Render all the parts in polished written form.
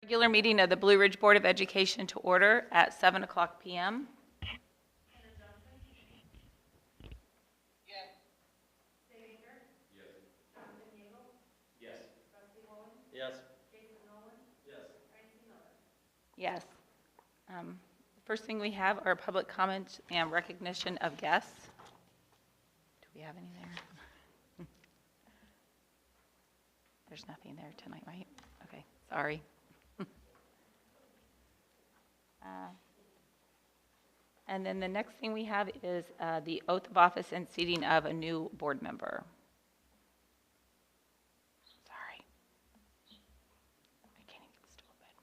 Regular meeting of the Blue Ridge Board of Education to order at 7 o'clock p.m. Yes. First thing we have are public comments and recognition of guests. Do we have any there? There's nothing there tonight, right? Okay, sorry. And then the next thing we have is the oath of office and seating of a new board member. Sorry. I can't even get the stool open.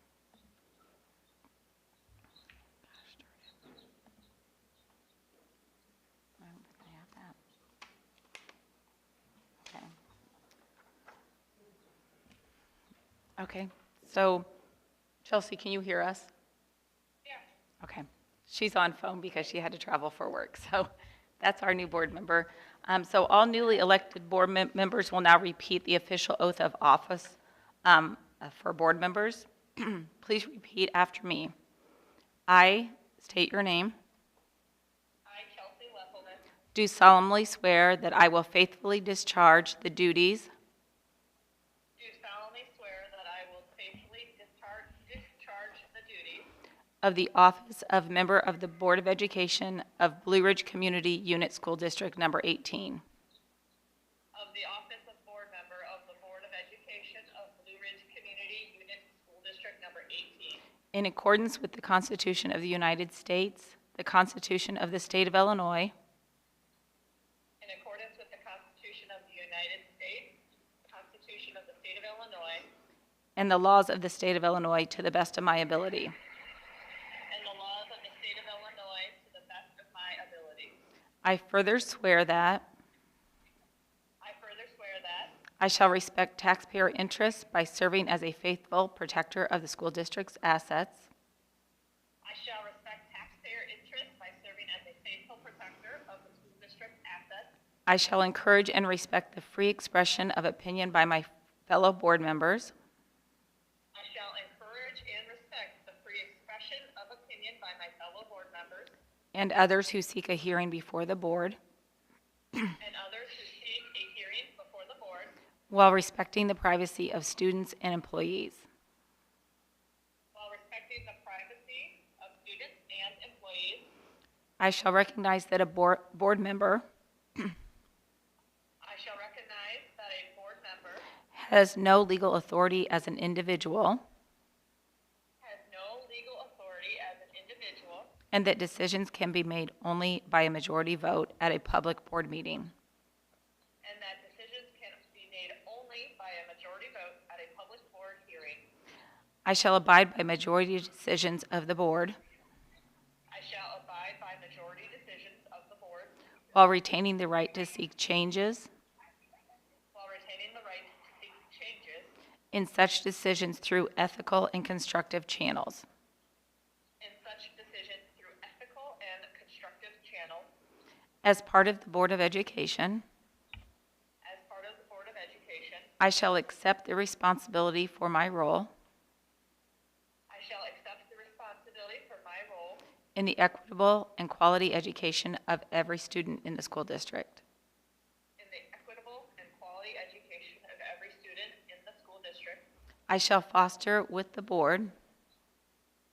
Gosh darn it. I'm going to have that. Okay. Okay, so Chelsea, can you hear us? Yeah. Okay. She's on phone because she had to travel for work. So that's our new board member. So all newly elected board members will now repeat the official oath of office for board members. Please repeat after me. I state your name. I, Chelsea Wesselman, Do solemnly swear that I will faithfully discharge the duties do solemnly swear that I will faithfully discharge the duties of the office of member of the Board of Education of Blue Ridge Community Unit School District Number 18, of the office of board member of the Board of Education of Blue Ridge Community Unit School District Number 18, in accordance with the Constitution of the United States, the Constitution of the State of Illinois, in accordance with the Constitution of the United States, the Constitution of the State of Illinois, and the laws of the State of Illinois to the best of my ability. and the laws of the State of Illinois to the best of my ability. I further swear that I further swear that I shall respect taxpayer interests by serving as a faithful protector of the school district's assets. I shall respect taxpayer interests by serving as a faithful protector of the school district's assets. I shall encourage and respect the free expression of opinion by my fellow board members. I shall encourage and respect the free expression of opinion by my fellow board members And others who seek a hearing before the board, and others who seek a hearing before the board while respecting the privacy of students and employees. while respecting the privacy of students and employees. I shall recognize that a board member I shall recognize that a board member has no legal authority as an individual, has no legal authority as an individual, and that decisions can be made only by a majority vote at a public board meeting. and that decisions can be made only by a majority vote at a public board hearing. I shall abide by majority decisions of the board I shall abide by majority decisions of the board while retaining the right to seek changes while retaining the right to seek changes in such decisions through ethical and constructive channels. in such decisions through ethical and constructive channels. As part of the Board of Education, As part of the Board of Education, I shall accept the responsibility for my role I shall accept the responsibility for my role in the equitable and quality education of every student in the school district. in the equitable and quality education of every student in the school district. I shall foster with the board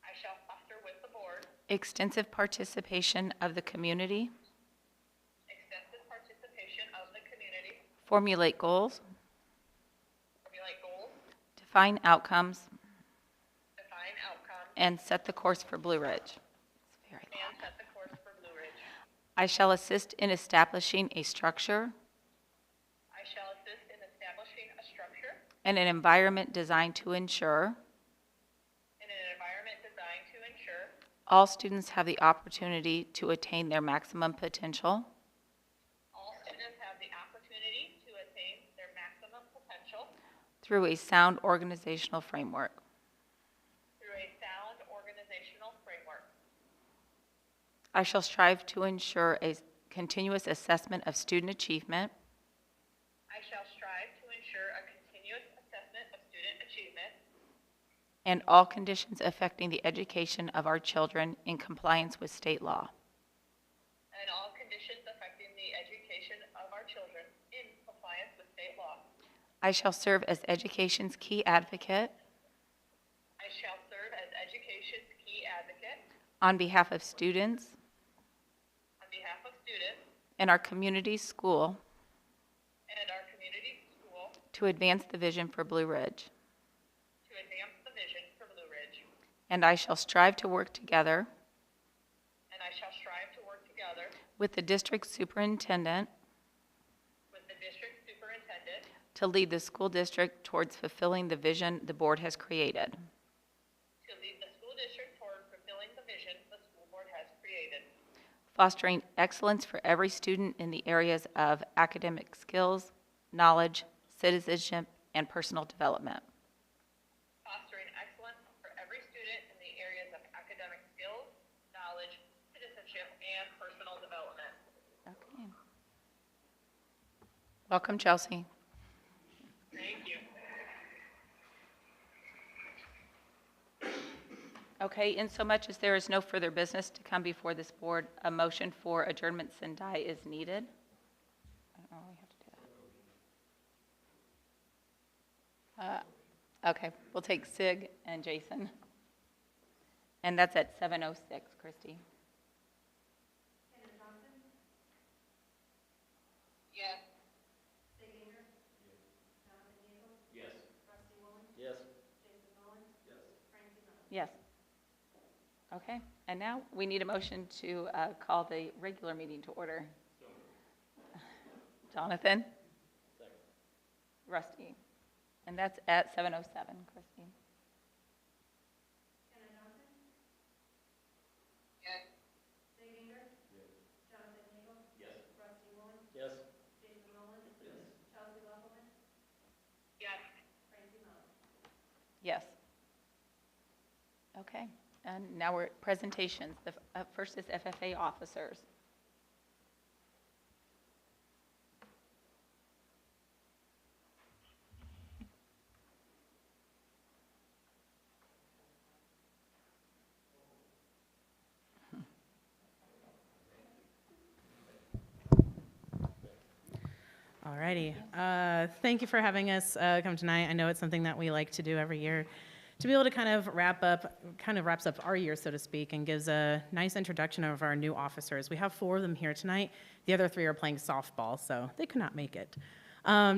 I shall foster with the board extensive participation of the community, extensive participation of the community, formulate goals, formulate goals, define outcomes, define outcomes, and set the course for Blue Ridge. It's very and loud. set the course for Blue Ridge. I shall assist in establishing a structure I shall assist in establishing a structure and an environment designed to ensure in an environment designed to ensure all students have the opportunity to attain their maximum potential all students have the opportunity to attain their maximum potential through a sound organizational framework. through a sound organizational framework. I shall strive to ensure a continuous assessment of student achievement I shall strive to ensure a continuous assessment of student achievement and all conditions affecting the education of our children in compliance with state law. and all conditions affecting the education of our children in compliance with state law. I shall serve as education's key advocate I shall serve as education's key advocate on behalf of students on behalf of students in our community school and our community school to advance the vision for Blue Ridge. to advance the vision for Blue Ridge. And I shall strive to work together And I shall strive to work together with the district superintendent with the district superintendent to lead the school district towards fulfilling the vision the board has created. to lead the school district toward fulfilling the vision the school board has created, Fostering excellence for every student in the areas of academic skills, knowledge, citizenship, and personal development. fostering excellence for every student in the areas of academic skills, knowledge, citizenship, and personal development. Okay. Welcome, Chelsea. Thank you. Okay, in so much as there is no further business to come before this board, a motion for adjournment sine die is needed. I don't know, we have to do that. Okay, we'll take Sig and Jason. And that's at 7:06, Christy. Yes. Yes. Okay, and now we need a motion to call the regular meeting to order. Jonathan? Rusty? And that's at 7:07, Christine. Yes. Yes. Yes. Okay, and now we're at presentations. The first is FFA officers. All righty. Thank you for having us come tonight. I know it's something that we like to do every year to be able to kind of wraps up our year, so to speak, and gives a nice introduction of our new officers. We have 4 of them here tonight. The other 3 are playing softball, so they could not make it.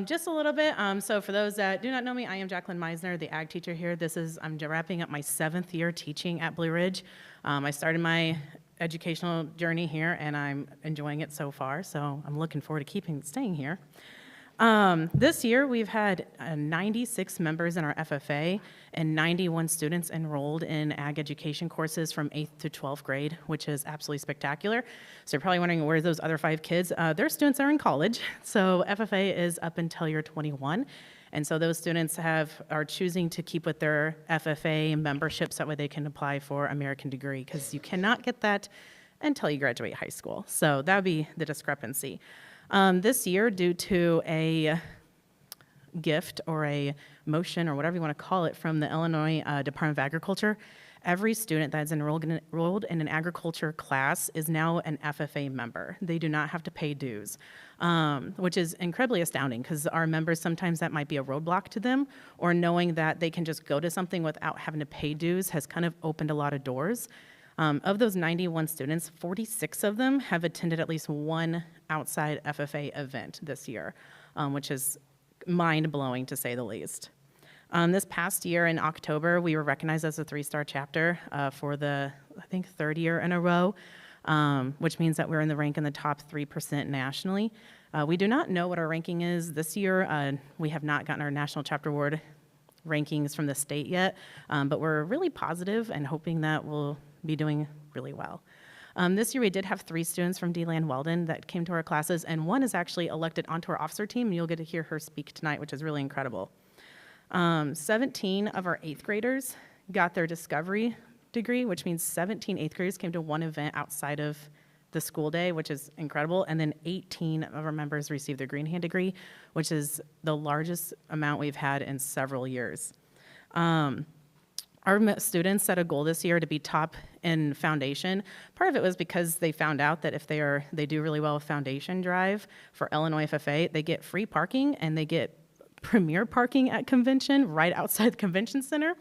Just a little bit. So for those that do not know me, I am Jacqueline Meisner, the ag teacher here. I'm wrapping up my 7th year teaching at Blue Ridge. I started my educational journey here, and I'm enjoying it so far, so I'm looking forward to staying here. This year, we've had 96 members in our FFA and 91 students enrolled in ag education courses from 8th to 12th grade, which is absolutely spectacular. So you're probably wondering, where's those other 5 kids? Their students are in college, so FFA is up until you're 21. And so those students are choosing to keep with their FFA memberships, that way they can apply for American degree, because you cannot get that until you graduate high school. So that would be the discrepancy. This year, due to a gift or a motion or whatever you want to call it from the Illinois Department of Agriculture, every student that is enrolled in an agriculture class is now an FFA member. They do not have to pay dues, which is incredibly astounding, because our members, sometimes that might be a roadblock to them, or knowing that they can just go to something without having to pay dues has kind of opened a lot of doors. Of those 91 students, 46 of them have attended at least one outside FFA event this year, which is mind-blowing to say the least. This past year in October, we were recognized as a 3-star chapter for the, I think, 3rd year in a row, which means that we're in the rank in the top 3% nationally. We do not know what our ranking is this year. We have not gotten our National Chapter Award rankings from the state yet, but we're really positive and hoping that we'll be doing really well. This year we did have 3 students from DeLand Weldon that came to our classes, and one is actually elected onto our officer team, and you'll get to hear her speak tonight, which is really incredible. 17 of our 8th graders got their discovery degree, which means 17 8th graders came to one event outside of the school day, which is incredible. And then 18 of our members received their Green Hand degree, which is the largest amount we've had in several years. students set a goal this year to be top in foundation. Part of it was because they found out that if they do really well with foundation drive for Illinois FFA, they get free parking and they get premier parking at convention right outside the convention center.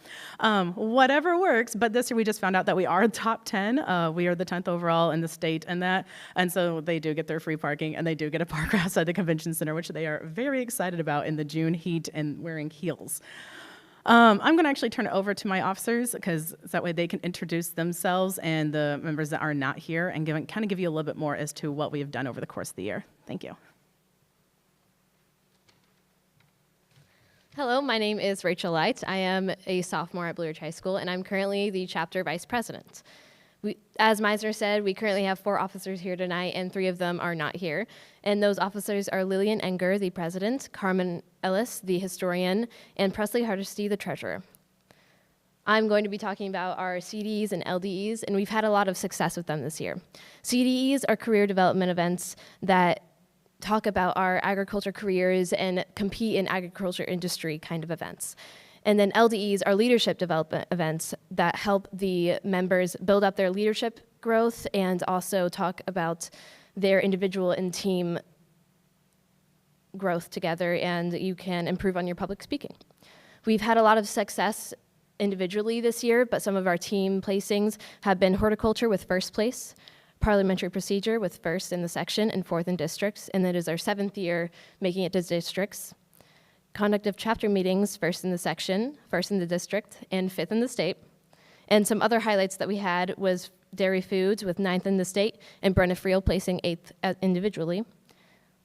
Whatever works, but this year we just found out that we are top 10. We are the 10th overall in the state and that, and so they do get their free parking and they do get a park outside the convention center, which they are very excited about in the June heat and wearing heels. I'm going to actually turn it over to my officers because that way they can introduce themselves and the members that are not here and kind of give you a little bit more as to what we have done over the course of the year. Thank you. Hello, my name is Rachel Light. I am a sophomore at Blue Ridge High School, and I'm currently the chapter vice president. As Meisner said, we currently have 4 officers here tonight, and 3 of them are not here. And those officers are Lillian Enger, the president, Carmen Ellis, the historian, and Presley Hardesty, the treasurer. I'm going to be talking about our CDEs and LDEs, and we've had a lot of success with them this year. CDEs are career development events that talk about our agriculture careers and compete in agriculture industry kind of events. And then LDEs are leadership development events that help the members build up their leadership growth and also talk about their individual and team growth together, and you can improve on your public speaking. We've had a lot of success individually this year, but some of our team placings have been horticulture with first place, parliamentary procedure with first in the section and 4th in districts, and that is our 7th year making it to districts. Conduct of chapter meetings, first in the section, first in the district, and 5th in the state. And some other highlights that we had was dairy foods with 9th in the state, and Brenna Friel placing 8th individually.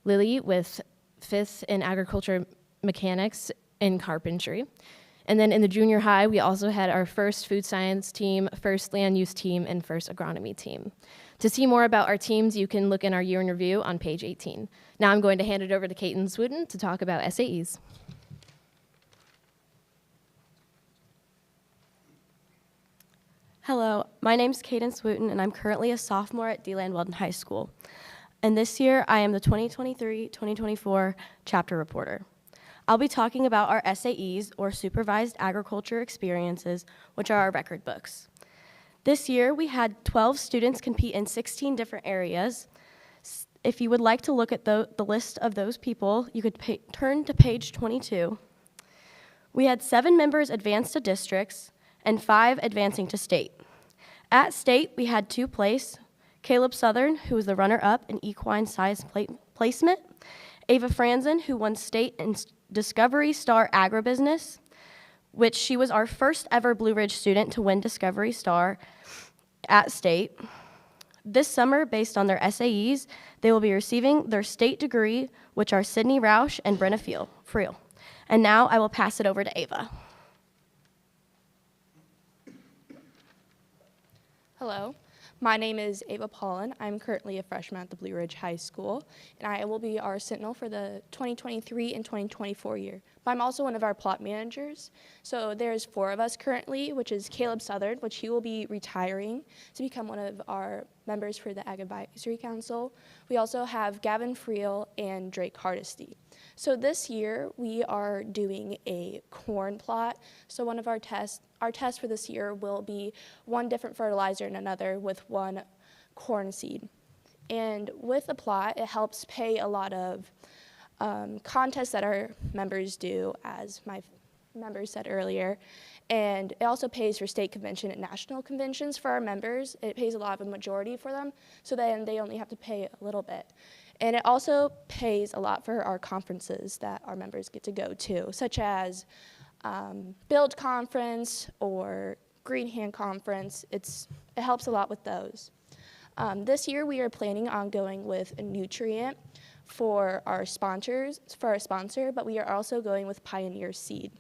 Lily with 5th in agriculture mechanics and carpentry. And then in the junior high, we also had our first food science team, first land use team, and first agronomy team. To see more about our teams, you can look in our year in review on page 18. Now I'm going to hand it over to Caitlin Swooten to talk about SAEs. Hello, my name is Caden Swooten, and I'm currently a sophomore at DeLand Weldon High School. And this year, I am the 2023-2024 chapter reporter. I'll be talking about our SAEs, or Supervised Agriculture Experiences, which are our record books. This year, we had 12 students compete in 16 different areas. If you would like to look at the list of those people, you could turn to page 22. We had 7 members advance to districts and 5 advancing to state. At state, we had 2 place, Caleb Southern, who was the runner-up in equine size placement, Ava Franzen, who won state in Discovery Star Agribusiness, which she was our first ever Blue Ridge student to win Discovery Star at state. This summer, based on their SAEs, they will be receiving their state degree, which are Sydney Roush and Brenna Friel. And now I will pass it over to Ava. Hello, my name is Ava Paulin. I'm currently a freshman at the Blue Ridge High School, and I will be our sentinel for the 2023 and 2024 year. But I'm also one of our plot managers. So there's 4 of us currently, which is Caleb Southern, which he will be retiring to become one of our members for the Ag Advisory Council. We also have Gavin Friel and Drake Hardesty. So this year, we are doing a corn plot. So one of our tests for this year will be 1 different fertilizer and another with 1 corn seed. And with the plot, it helps pay a lot of contests that our members do, as my members said earlier. And it also pays for state convention and national conventions for our members. It pays a lot of a majority for them, so then they only have to pay a little bit. And it also pays a lot for our conferences that our members get to go to, such as Build Conference or Green Hand Conference. It helps a lot with those. This year we are planning on going with a nutrient for our sponsor, but we are also going with Pioneer Seed.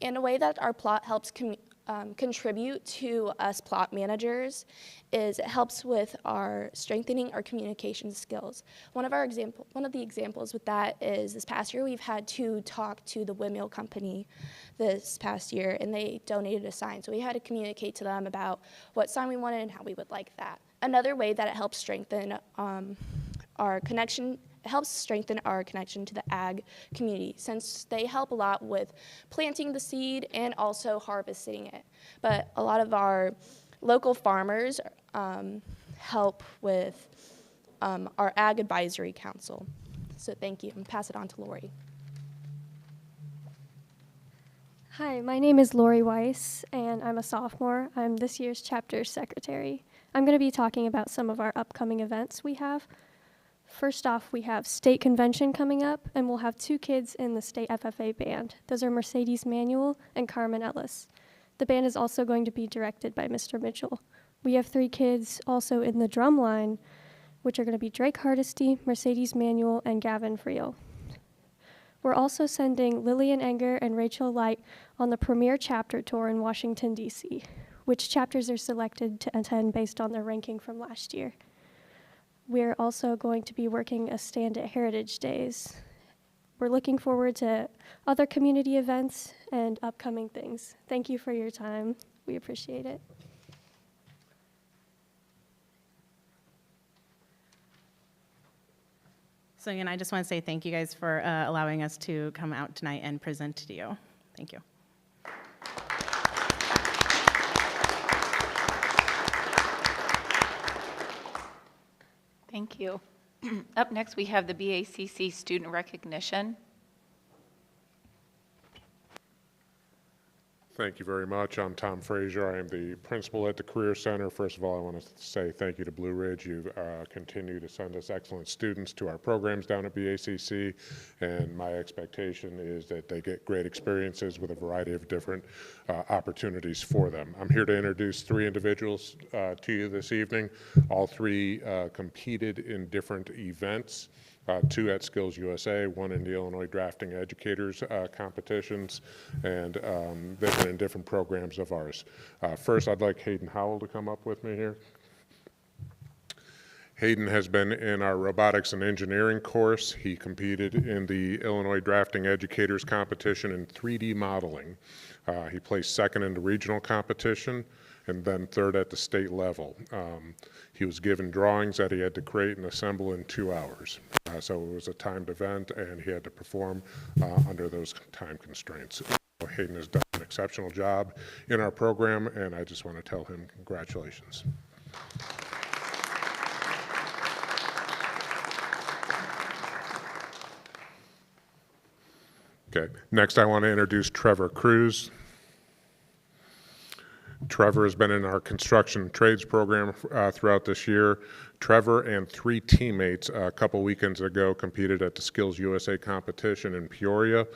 In a way that our plot helps contribute to us plot managers is it helps with our strengthening our communication skills. One of the examples with that is this past year we've had to talk to the windmill company this past year, and they donated a sign. So we had to communicate to them about what sign we wanted and how we would like that. Another way that it helps strengthen our connection It helps strengthen our connection to the ag community since they help a lot with planting the seed and also harvesting it. But a lot of our local farmers help with our Ag Advisory Council. So thank you, and pass it on to Lori. Hi, my name is Lori Weiss, and I'm a sophomore. I'm this year's chapter secretary. I'm going to be talking about some of our upcoming events we have. First off, we have state convention coming up, and we'll have 2 kids in the state FFA band. Those are Mercedes Manuel and Carmen Ellis. The band is also going to be directed by Mr. Mitchell. We have 3 kids also in the drum line, which are going to be Drake Hardesty, Mercedes Manuel, and Gavin Friel. We're also sending Lillian Enger and Rachel Light on the premier chapter tour in Washington, D.C., which chapters are selected to attend based on their ranking from last year. We're also going to be working a stand at Heritage Days. We're looking forward to other community events and upcoming things. Thank you for your time. We appreciate it. So again, I just want to say thank you guys for allowing us to come out tonight and present to you. Thank you. Thank you. Up next, we have the BACC student recognition. Thank you very much. I'm Tom Frazier. I am the principal at the Career Center. First of all, I want to say thank you to Blue Ridge. You've continued to send us excellent students to our programs down at BACC, and my expectation is that they get great experiences with a variety of different opportunities for them. I'm here to introduce 3 individuals to you this evening. All 3 competed in different events. 2 at Skills USA, 1 in the Illinois Drafting Educators competitions, and they've been in different programs of ours. First, I'd like Hayden Howell to come up with me here. Hayden has been in our robotics and engineering course. He competed in the Illinois Drafting Educators competition in 3D modeling. He placed 2nd in the regional competition and then 3rd at the state level. He was given drawings that he had to create and assemble in 2 hours. So it was a timed event, and he had to perform under those time constraints. Hayden has done an exceptional job in our program, and I just want to tell him congratulations. Okay, next I want to introduce Trevor Cruz. Trevor has been in our construction trades program throughout this year. Trevor and 3 teammates a couple weekends ago competed at the Skills USA competition in Peoria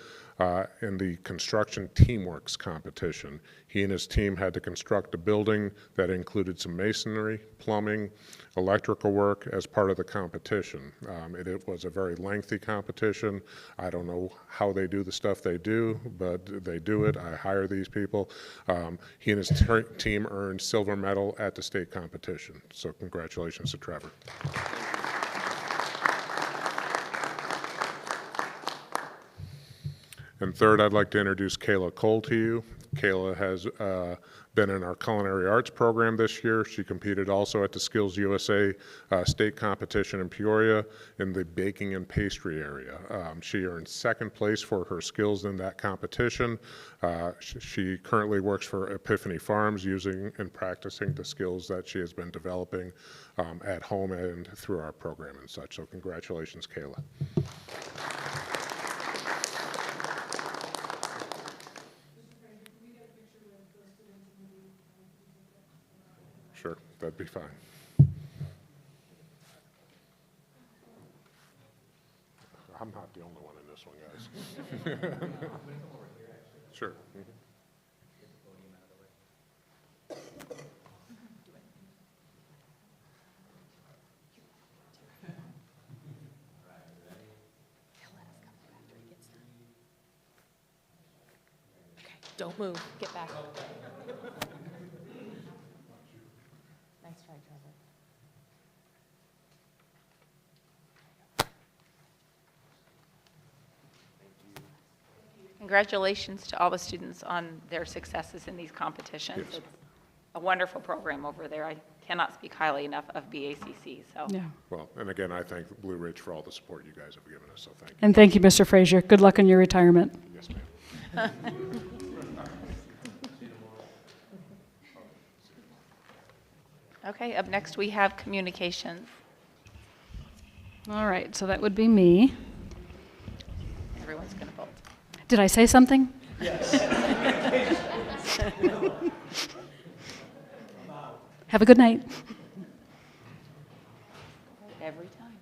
in the construction teamworks competition. He and his team had to construct a building that included some masonry, plumbing, electrical work as part of the competition. It was a very lengthy competition. I don't know how they do the stuff they do, but they do it. I hire these people. He and his team earned silver medal at the state competition. So congratulations to Trevor. And third, I'd like to introduce Kayla Cole to you. Kayla has been in our culinary arts program this year. She competed also at the Skills USA state competition in Peoria in the baking and pastry area. She earned 2nd place for her skills in that competition. She currently works for Epiphany Farms using and practicing the skills that she has been developing at home and through our program and such. So congratulations, Kayla. Sure, that'd be fine. I'm not the only one in this one, guys. Sure. Mm-hmm. Don't move. Get back. Nice try, Trevor. Congratulations to all the students on their successes in these competitions. Yes. It's a wonderful program over there. I cannot speak highly enough of BACC, so. Yeah. Well, and again, I thank Blue Ridge for all the support you guys have given us, so thank you. And thank you, Mr. Frazier. Good luck in your retirement. Yes, ma'am. Okay, up next we have communications. All right, so that would be me. Everyone's going to vote. Did I say something? Have a good night. Every time.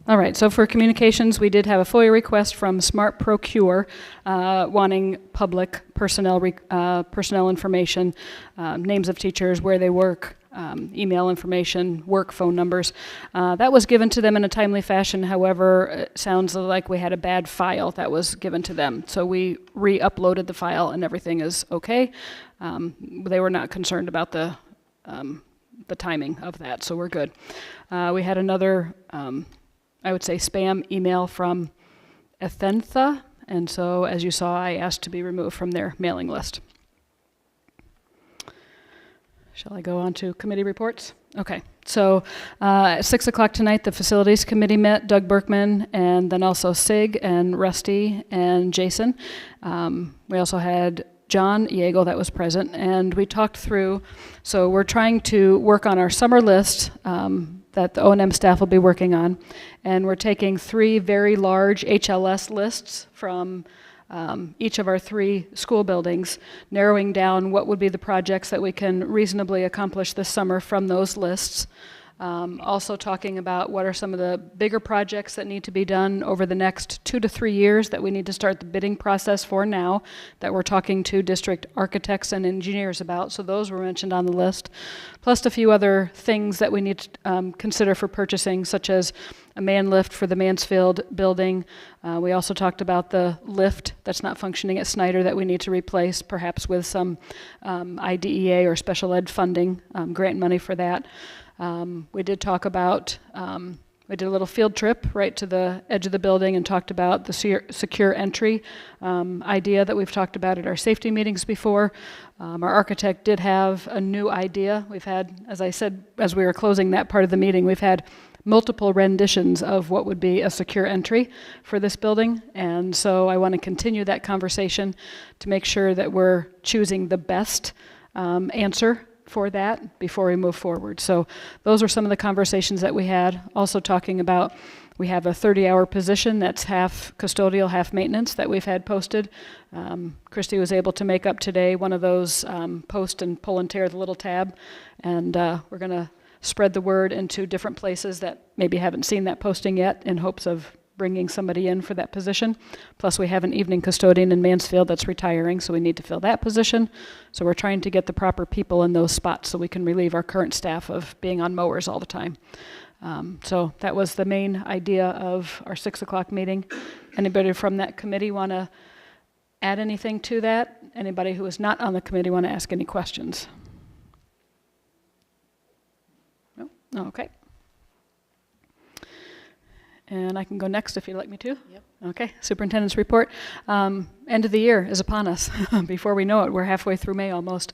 All right, so for communications, we did have a FOIA request from Smart Procure wanting public personnel information, names of teachers, where they work, email information, work phone numbers. That was given to them in a timely fashion. However, it sounds like we had a bad file that was given to them. So we re-uploaded the file and everything is okay. They were not concerned about the timing of that, so we're good. We had another, I would say, spam email from Ethentha, and so as you saw, I asked to be removed from their mailing list. Shall I go on to committee reports? Okay, so at 6 o'clock tonight, the Facilities Committee met, Doug Berkman, and then also Sig and Rusty and Jason. We also had John Yeagle that was present, and we talked through, so we're trying to work on our summer list that the O&M staff will be working on, and we're taking 3 very large HLS lists from each of our 3 school buildings, narrowing down what would be the projects that we can reasonably accomplish this summer from those lists. Also talking about what are some of the bigger projects that need to be done over the next 2 to 3 years that we need to start the bidding process for now, that we're talking to district architects and engineers about. So those were mentioned on the list, plus a few other things that we need to consider for purchasing, such as a man lift for the Mansfield building. We also talked about the lift that's not functioning at Snyder that we need to replace, perhaps with some IDEA or special ed funding, grant money for that. We did talk about, we did a little field trip right to the edge of the building and talked about the secure entry idea that we've talked about at our safety meetings before. Our architect did have a new idea. We've had, as I said, as we were closing that part of the meeting, we've had multiple renditions of what would be a secure entry for this building. And so I want to continue that conversation to make sure that we're choosing the best answer for that before we move forward. So those are some of the conversations that we had. Also talking about, we have a 30-hour position that's half custodial, half maintenance that we've had posted. Christy was able to make up today one of those post and pull and tear the little tab. And we're going to spread the word into different places that maybe haven't seen that posting yet in hopes of bringing somebody in for that position. Plus we have an evening custodian in Mansfield that's retiring, so we need to fill that position. So we're trying to get the proper people in those spots so we can relieve our current staff of being on mowers all the time. So that was the main idea of our 6 o'clock meeting. Anybody from that committee want to add anything to that? Anybody who is not on the committee want to ask any questions? No? Okay. And I can go next if you'd like me to. Yep. Okay, superintendent's report. End of the year is upon us. Before we know it, we're halfway through May almost.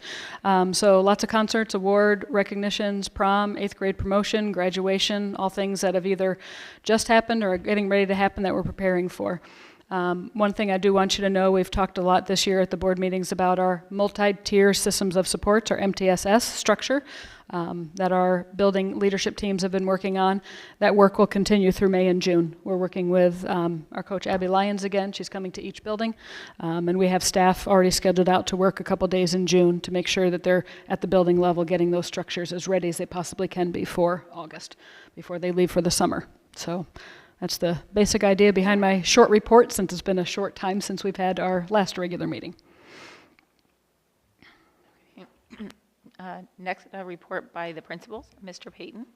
So lots of concerts, award recognitions, prom, 8th grade promotion, graduation, all things that have either just happened or are getting ready to happen that we're preparing for. One thing I do want you to know, we've talked a lot this year at the board meetings about our multi-tier systems of supports, or MTSS structure, that our building leadership teams have been working on. That work will continue through May and June. We're working with our coach Abby Lyons again. She's coming to each building. And we have staff already scheduled out to work a couple days in June to make sure that they're at the building level getting those structures as ready as they possibly can be for August, before they leave for the summer. So that's the basic idea behind my short report, since it's been a short time since we've had our last regular meeting. Next, a report by the principals, Mr. Payton.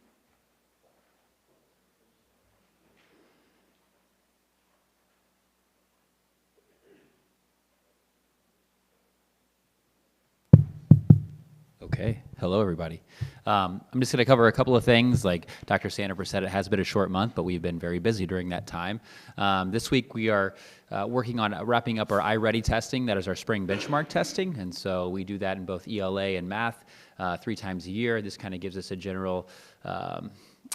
Okay. Hello, everybody. I'm just going to cover a couple of things. Like Dr. Sandifer said, it has been a short month, but we've been very busy during that time. This week, we are working on wrapping up our iReady testing. That is our spring benchmark testing. And so we do that in both ELA and math 3 times a year. This kind of gives us a general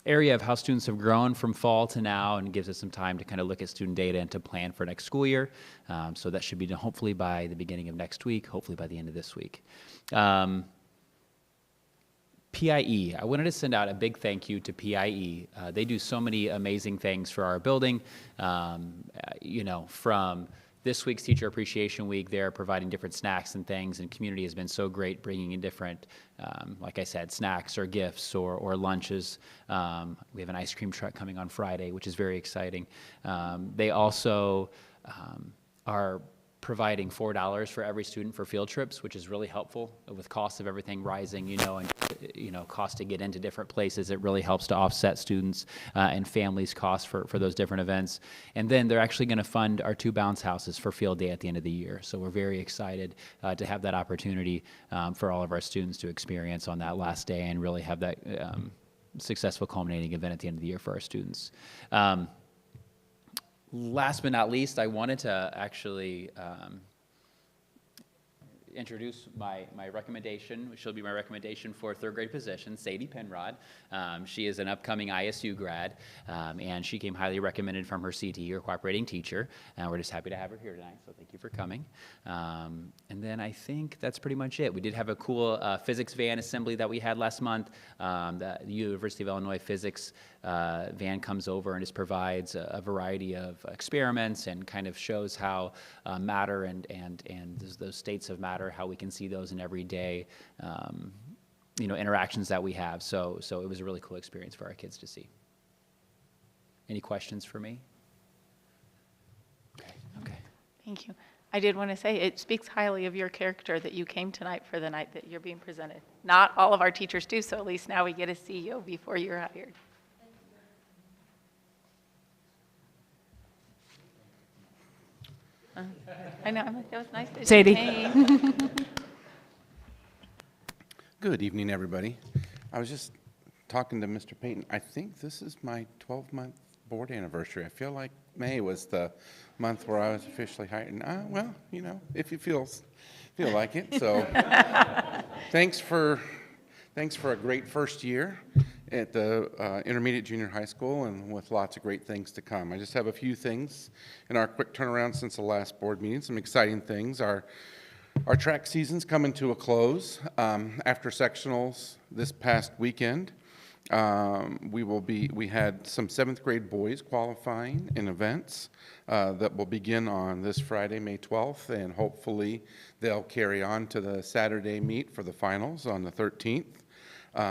area of how students have grown from fall to now and gives us some time to kind of look at student data and to plan for next school year. So that should be done hopefully by the beginning of next week, hopefully by the end of this week. PIE, I wanted to send out a big thank you to PIE. They do so many amazing things for our building. You know, from this week's Teacher Appreciation Week, they're providing different snacks and things, and community has been so great bringing in different, like I said, snacks or gifts or lunches. We have an ice cream truck coming on Friday, which is very exciting. They also are providing $4 for every student for field trips, which is really helpful with costs of everything rising, you know, and, you know, cost to get into different places. It really helps to offset students and families' costs for those different events. And then they're actually going to fund our 2 bounce houses for field day at the end of the year. So we're very excited to have that opportunity for all of our students to experience on that last day and really have that successful culminating event at the end of the year for our students. Last but not least, I wanted to actually introduce my recommendation, which will be my recommendation for 3rd grade position, Sadie Penrod. She is an upcoming ISU grad, and she came highly recommended from her CTE, or cooperating teacher. We're just happy to have her here tonight, so thank you for coming. And then I think that's pretty much it. We did have a cool physics van assembly that we had last month. The University of Illinois physics van comes over and just provides a variety of experiments and kind of shows how matter and those states of matter, how we can see those in everyday you know, interactions that we have. So it was a really cool experience for our kids to see. Any questions for me? Okay. Thank you. I did want to say, it speaks highly of your character that you came tonight for the night that you're being presented. Not all of our teachers do, so at least now we get to see you before you're hired. I know, I'm like, that was nice that Sadie. you came. Good evening, everybody. I was just talking to Mr. Payton. I think this is my 12-month board anniversary. I feel like May was the month where I was officially hired. And, well, you know, if you feel like it. So thanks for a great first year at the intermediate junior high school, and with lots of great things to come. I just have a few things in our quick turnaround since the last board meeting, some exciting things. Our track season's coming to a close. After sectionals this past weekend, we had some 7th grade boys qualifying in events that will begin on this Friday, May 12th, and hopefully they'll carry on to the Saturday meet for the finals on the 13th.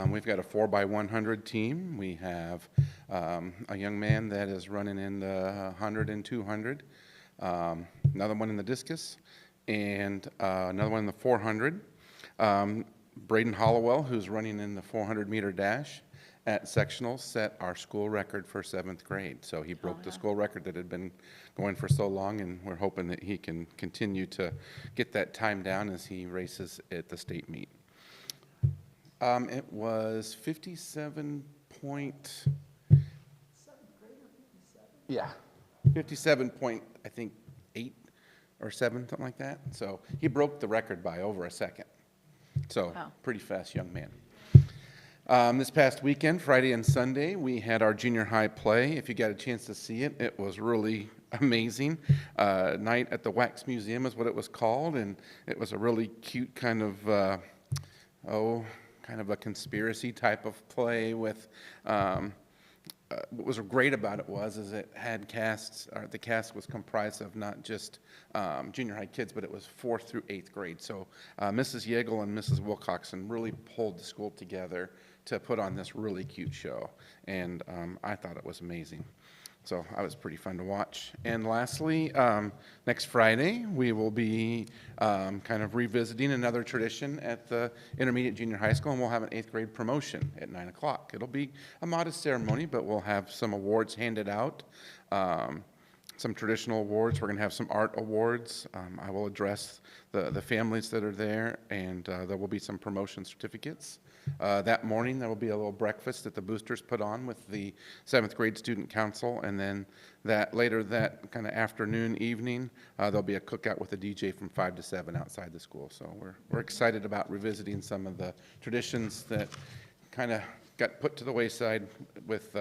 We've got a 4x100 team. We have a young man that is running in the 100 and 200, another one in the discus, and another one in the 400. Braden Hollowell, who's running in the 400-meter dash at sectionals, set our school record for 7th grade. So he broke the school record that had been going for so long, and we're hoping that he can continue to get that time down as he races at the state meet. It was 57 point. 57 point, I think 8 or 7, something like that. So he broke the record by over a second. So Wow. Pretty fast young man. This past weekend, Friday and Sunday, we had our junior high play. If you got a chance to see it, it was really amazing. Night at the Wax Museum is what it was called, and it was a really cute kind of kind of a conspiracy type of play with, what was great about it was it had the cast was comprised of not just junior high kids, but it was 4th through 8th grade. So Mrs. Yeagle and Mrs. Wilcoxon really pulled the school together to put on this really cute show, and I thought it was amazing. So that was pretty fun to watch. And lastly, next Friday, we will be kind of revisiting another tradition at the intermediate junior high school, and we'll have an 8th grade promotion at 9 o'clock. It'll be a modest ceremony, but we'll have some awards handed out some traditional awards. We're going to have some art awards. I will address the families that are there, and there will be some promotion certificates. That morning, there will be a little breakfast that the boosters put on with the 7th grade student council, and then later that kind of afternoon, evening, there'll be a cookout with a DJ from 5 to 7 outside the school. So we're excited about revisiting some of the traditions that kind of got put to the wayside with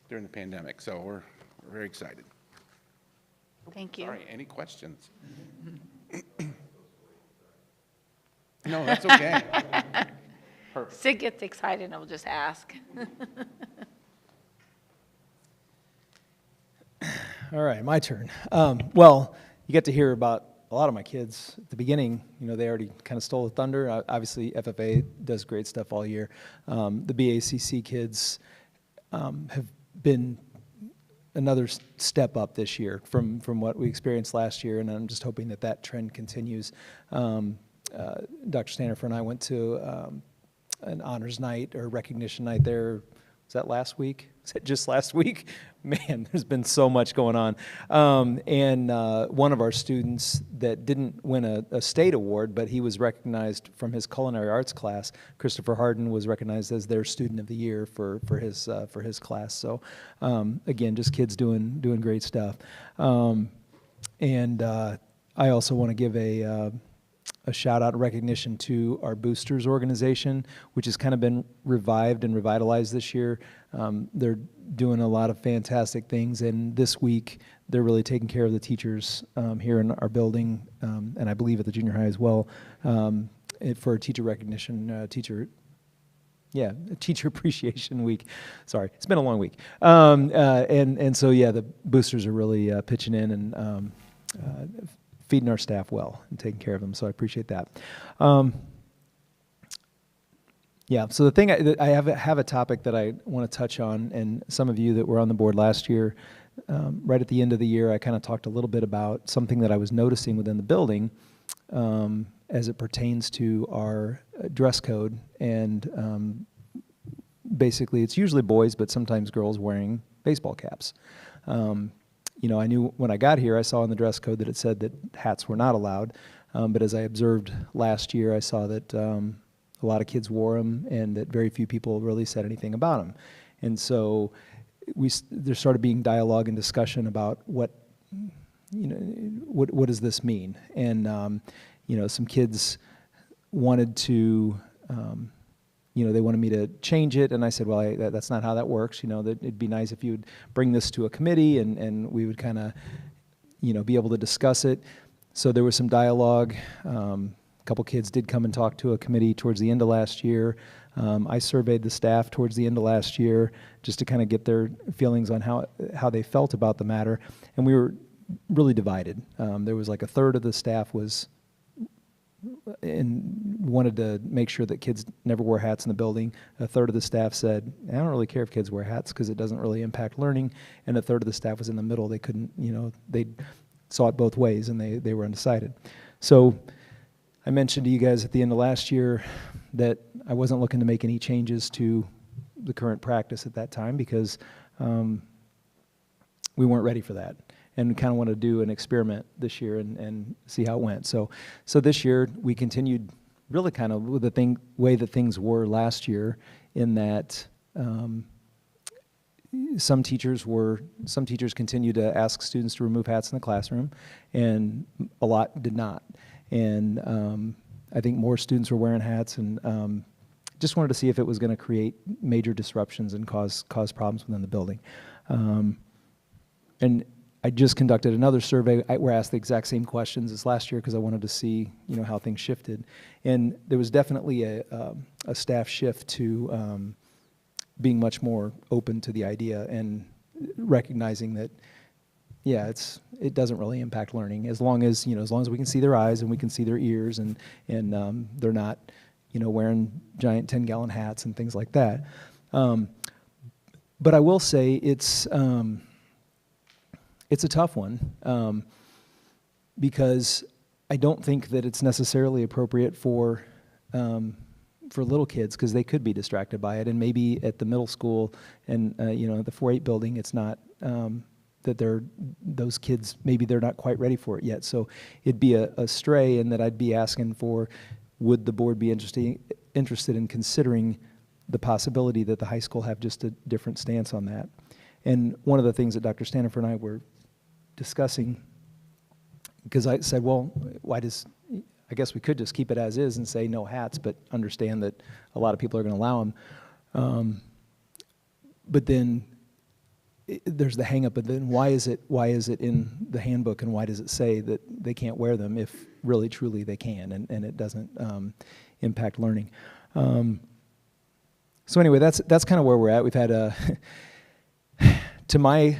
during the pandemic. So we're very excited. Thank you. Sorry, any questions? No, that's okay. Perfect. Sid gets excited and will just ask. All right, my turn. Well, you get to hear about a lot of my kids at the beginning. You know, they already kind of stole the thunder. Obviously, FFA does great stuff all year. The BACC kids have been another step up this year from what we experienced last year, and I'm just hoping that that trend continues. Dr. Stanifer and I went to an honors night or recognition night there. Was that last week? Was that just last week? Man, there's been so much going on. And one of our students that didn't win a state award, but he was recognized from his culinary arts class, Christopher Harden, was recognized as their student of the year for his class. So again, just kids doing great stuff. And I also want to give a shout out and recognition to our boosters organization, which has kind of been revived and revitalized this year. They're doing a lot of fantastic things, and this week they're really taking care of the teachers here in our building, and I believe at the junior high as well, for a teacher recognition, teacher appreciation week. Sorry, it's been a long week. And so, yeah, the boosters are really pitching in and feeding our staff well and taking care of them, so I appreciate that. Yeah, so the thing, I have a topic that I want to touch on, and some of you that were on the board last year, right at the end of the year, I kind of talked a little bit about something that I was noticing within the building as it pertains to our dress code, and basically it's usually boys, but sometimes girls wearing baseball caps. You know, I knew when I got here, I saw in the dress code that it said that hats were not allowed, but as I observed last year, I saw that a lot of kids wore them and that very few people really said anything about them. And so there started being dialogue and discussion about what does this mean? And, you know, some kids wanted to, they wanted me to change it, and I said, well, that's not how that works. You know, that it'd be nice if you would bring this to a committee, and we would kind of, be able to discuss it. So there was some dialogue. A couple kids did come and talk to a committee towards the end of last year. I surveyed the staff towards the end of last year just to kind of get their feelings on how they felt about the matter, and we were really divided. There was like a third of the staff wanted to make sure that kids never wore hats in the building. A third of the staff said, I don't really care if kids wear hats because it doesn't really impact learning. And a third of the staff was in the middle. They couldn't, they saw it both ways, and they were undecided. So I mentioned to you guys at the end of last year that I wasn't looking to make any changes to the current practice at that time because we weren't ready for that. And kind of want to do an experiment this year and see how it went. So this year we continued really kind of with the way that things were last year, in that some teachers continued to ask students to remove hats in the classroom, and a lot did not. And I think more students were wearing hats, and just wanted to see if it was going to create major disruptions and cause problems within the building. And I just conducted another survey where I asked the exact same questions as last year because I wanted to see, how things shifted. And there was definitely a staff shift to being much more open to the idea and recognizing that, yeah, it doesn't really impact learning as long as we can see their eyes and we can see their ears and they're not, wearing giant 10-gallon hats and things like that. But I will say it's a tough one because I don't think that it's necessarily appropriate for little kids because they could be distracted by it, and maybe at the middle school and the 4-H building, it's not those kids, maybe they're not quite ready for it yet. So it'd be a stray in that I'd be asking for, would the board be interested in considering the possibility that the high school have just a different stance on that? And one of the things that Dr. Stanifer and I were discussing, because I said, well, I guess we could just keep it as is and say no hats, but understand that a lot of people are going to allow them. But then there's the hang up, and then why is it in the handbook, and why does it say that they can't wear them if really truly they can, and it doesn't impact learning? So anyway, that's kind of where we're at. We've had to my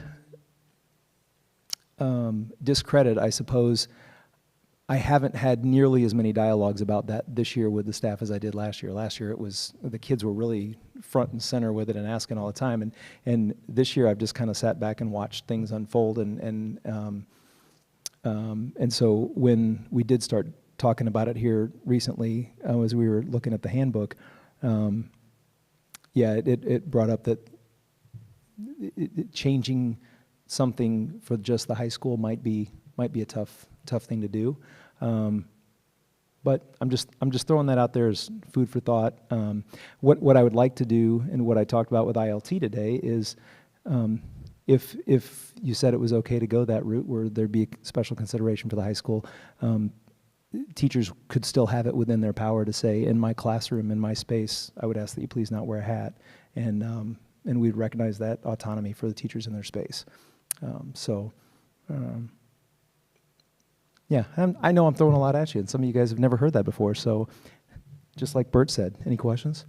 discredit, I suppose, I haven't had nearly as many dialogues about that this year with the staff as I did last year. Last year, it was the kids were really front and center with it and asking all the time. And this year, I've just kind of sat back and watched things unfold. And so when we did start talking about it here recently, as we were looking at the handbook, it brought up that changing something for just the high school might be a tough thing to do. But I'm just throwing that out there as food for thought. What I would like to do, and what I talked about with ILT today, is if you said it was okay to go that route where there'd be special consideration for the high school, teachers could still have it within their power to say, in my classroom, in my space, I would ask that you please not wear a hat, and we'd recognize that autonomy for the teachers in their space. Yeah, I know I'm throwing a lot at you, and some of you guys have never heard that before, so just like Bert said, any questions?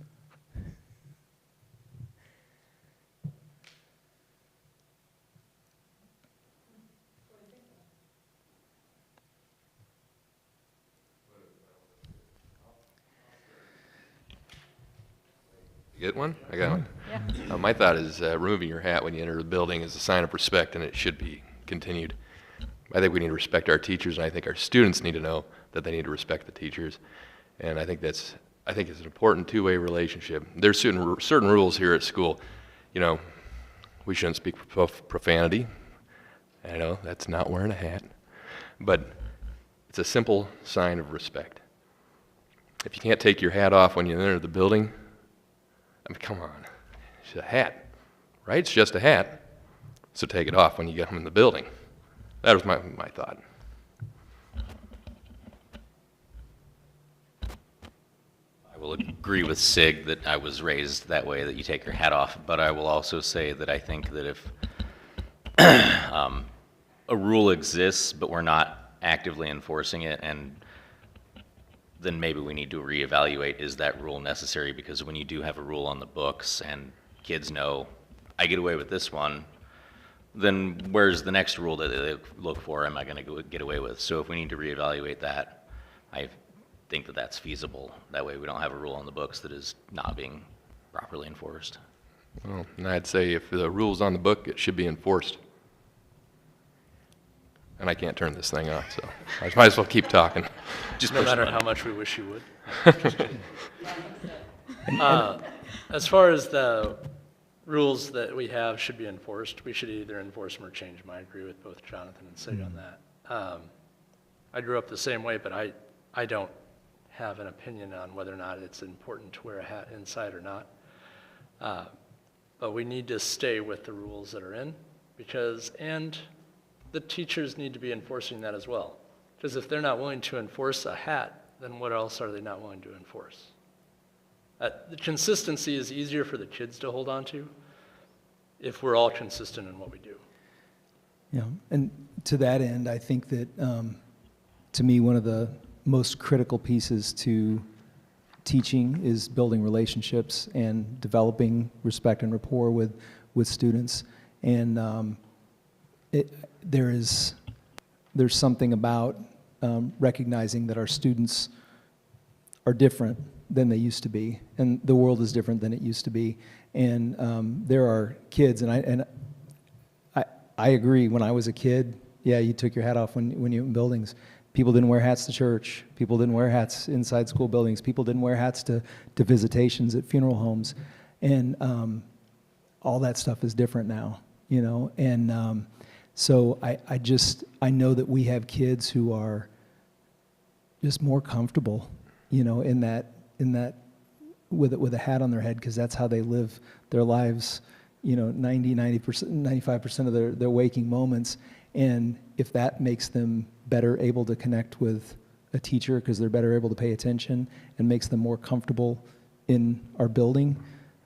You get one? I got one. Yeah. My thought is removing your hat when you enter the building is a sign of respect, and it should be continued. I think we need to respect our teachers, and I think our students need to know that they need to respect the teachers. And I think it's an important two-way relationship. There's certain rules here at school. You know, we shouldn't speak profanity. I know that's not wearing a hat, but it's a simple sign of respect. If you can't take your hat off when you enter the building, I mean, come on, it's a hat, right? It's just a hat. So take it off when you get them in the building. That was my thought. I will agree with Sig that I was raised that way, that you take your hat off, but I will also say that I think that if a rule exists but we're not actively enforcing it, and then maybe we need to reevaluate, is that rule necessary? Because when you do have a rule on the books and kids know, I get away with this one, then where's the next rule that they look for am I going to get away with? So if we need to reevaluate that, I think that that's feasible. That way we don't have a rule on the books that is not being properly enforced. Well, and I'd say if the rule's on the book, it should be enforced. And I can't turn this thing off, so I might as well keep talking. Just no matter how much we wish you would. As far as the rules that we have should be enforced, we should either enforce them or change them. I agree with both Jonathan and Sig on that. I grew up the same way, but I don't have an opinion on whether or not it's important to wear a hat inside or not. But we need to stay with the rules that are in, and the teachers need to be enforcing that as well. Because if they're not willing to enforce a hat, then what else are they not willing to enforce? The consistency is easier for the kids to hold on to if we're all consistent in what we do. Yeah, and to that end, I think that, to me, one of the most critical pieces to teaching is building relationships and developing respect and rapport with students. And there's something about recognizing that our students are different than they used to be, and the world is different than it used to be. And there are kids, and I agree. When I was a kid, yeah, you took your hat off when you were in buildings. People didn't wear hats to church. People didn't wear hats inside school buildings. People didn't wear hats to visitations at funeral homes, and all that stuff is different now, you know. And So I know that we have kids who are just more comfortable, you know, in that with a hat on their head, because that's how they live their lives, you know, 90%, 95% of their waking moments. And if that makes them better able to connect with a teacher because they're better able to pay attention and makes them more comfortable in our building,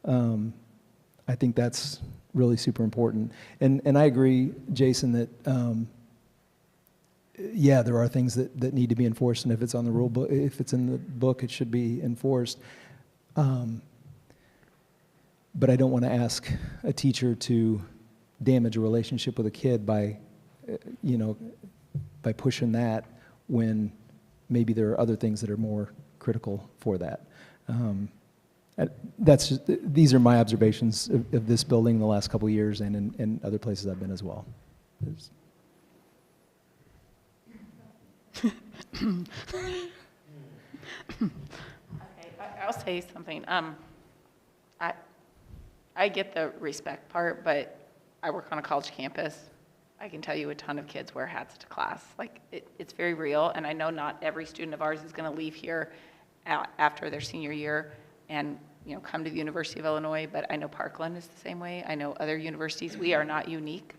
I think that's really super important. And I agree, Jason, that yeah, there are things that need to be enforced, and if it's on the rule book, if it's in the book, it should be enforced. But I don't want to ask a teacher to damage a relationship with a kid by, you know, by pushing that when maybe there are other things that are more critical for that. That's just, these are my observations of this building the last couple of years and in other places I've been as well. I'll say something. I get the respect part, but I work on a college campus. I can tell you a ton of kids wear hats to class. Like, it's very real, and I know not every student of ours is going to leave here after their senior year and, you know, come to the University of Illinois, but I know Parkland is the same way. I know other universities. We are not unique.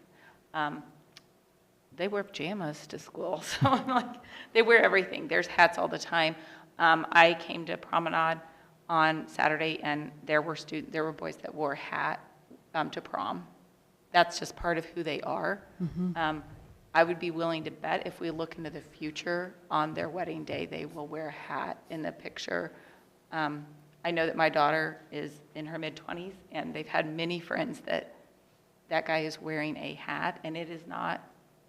They wear pajamas to school, so I'm like, they wear everything. There's hats all the time. I came to Promenade on Saturday, and there were boys that wore a hat to prom. That's just part of who they are. Mm-hmm. I would be willing to bet if we look into the future, on their wedding day, they will wear a hat in the picture. I know that my daughter is in her mid-20s, and they've had many friends that guy is wearing a hat, and it is not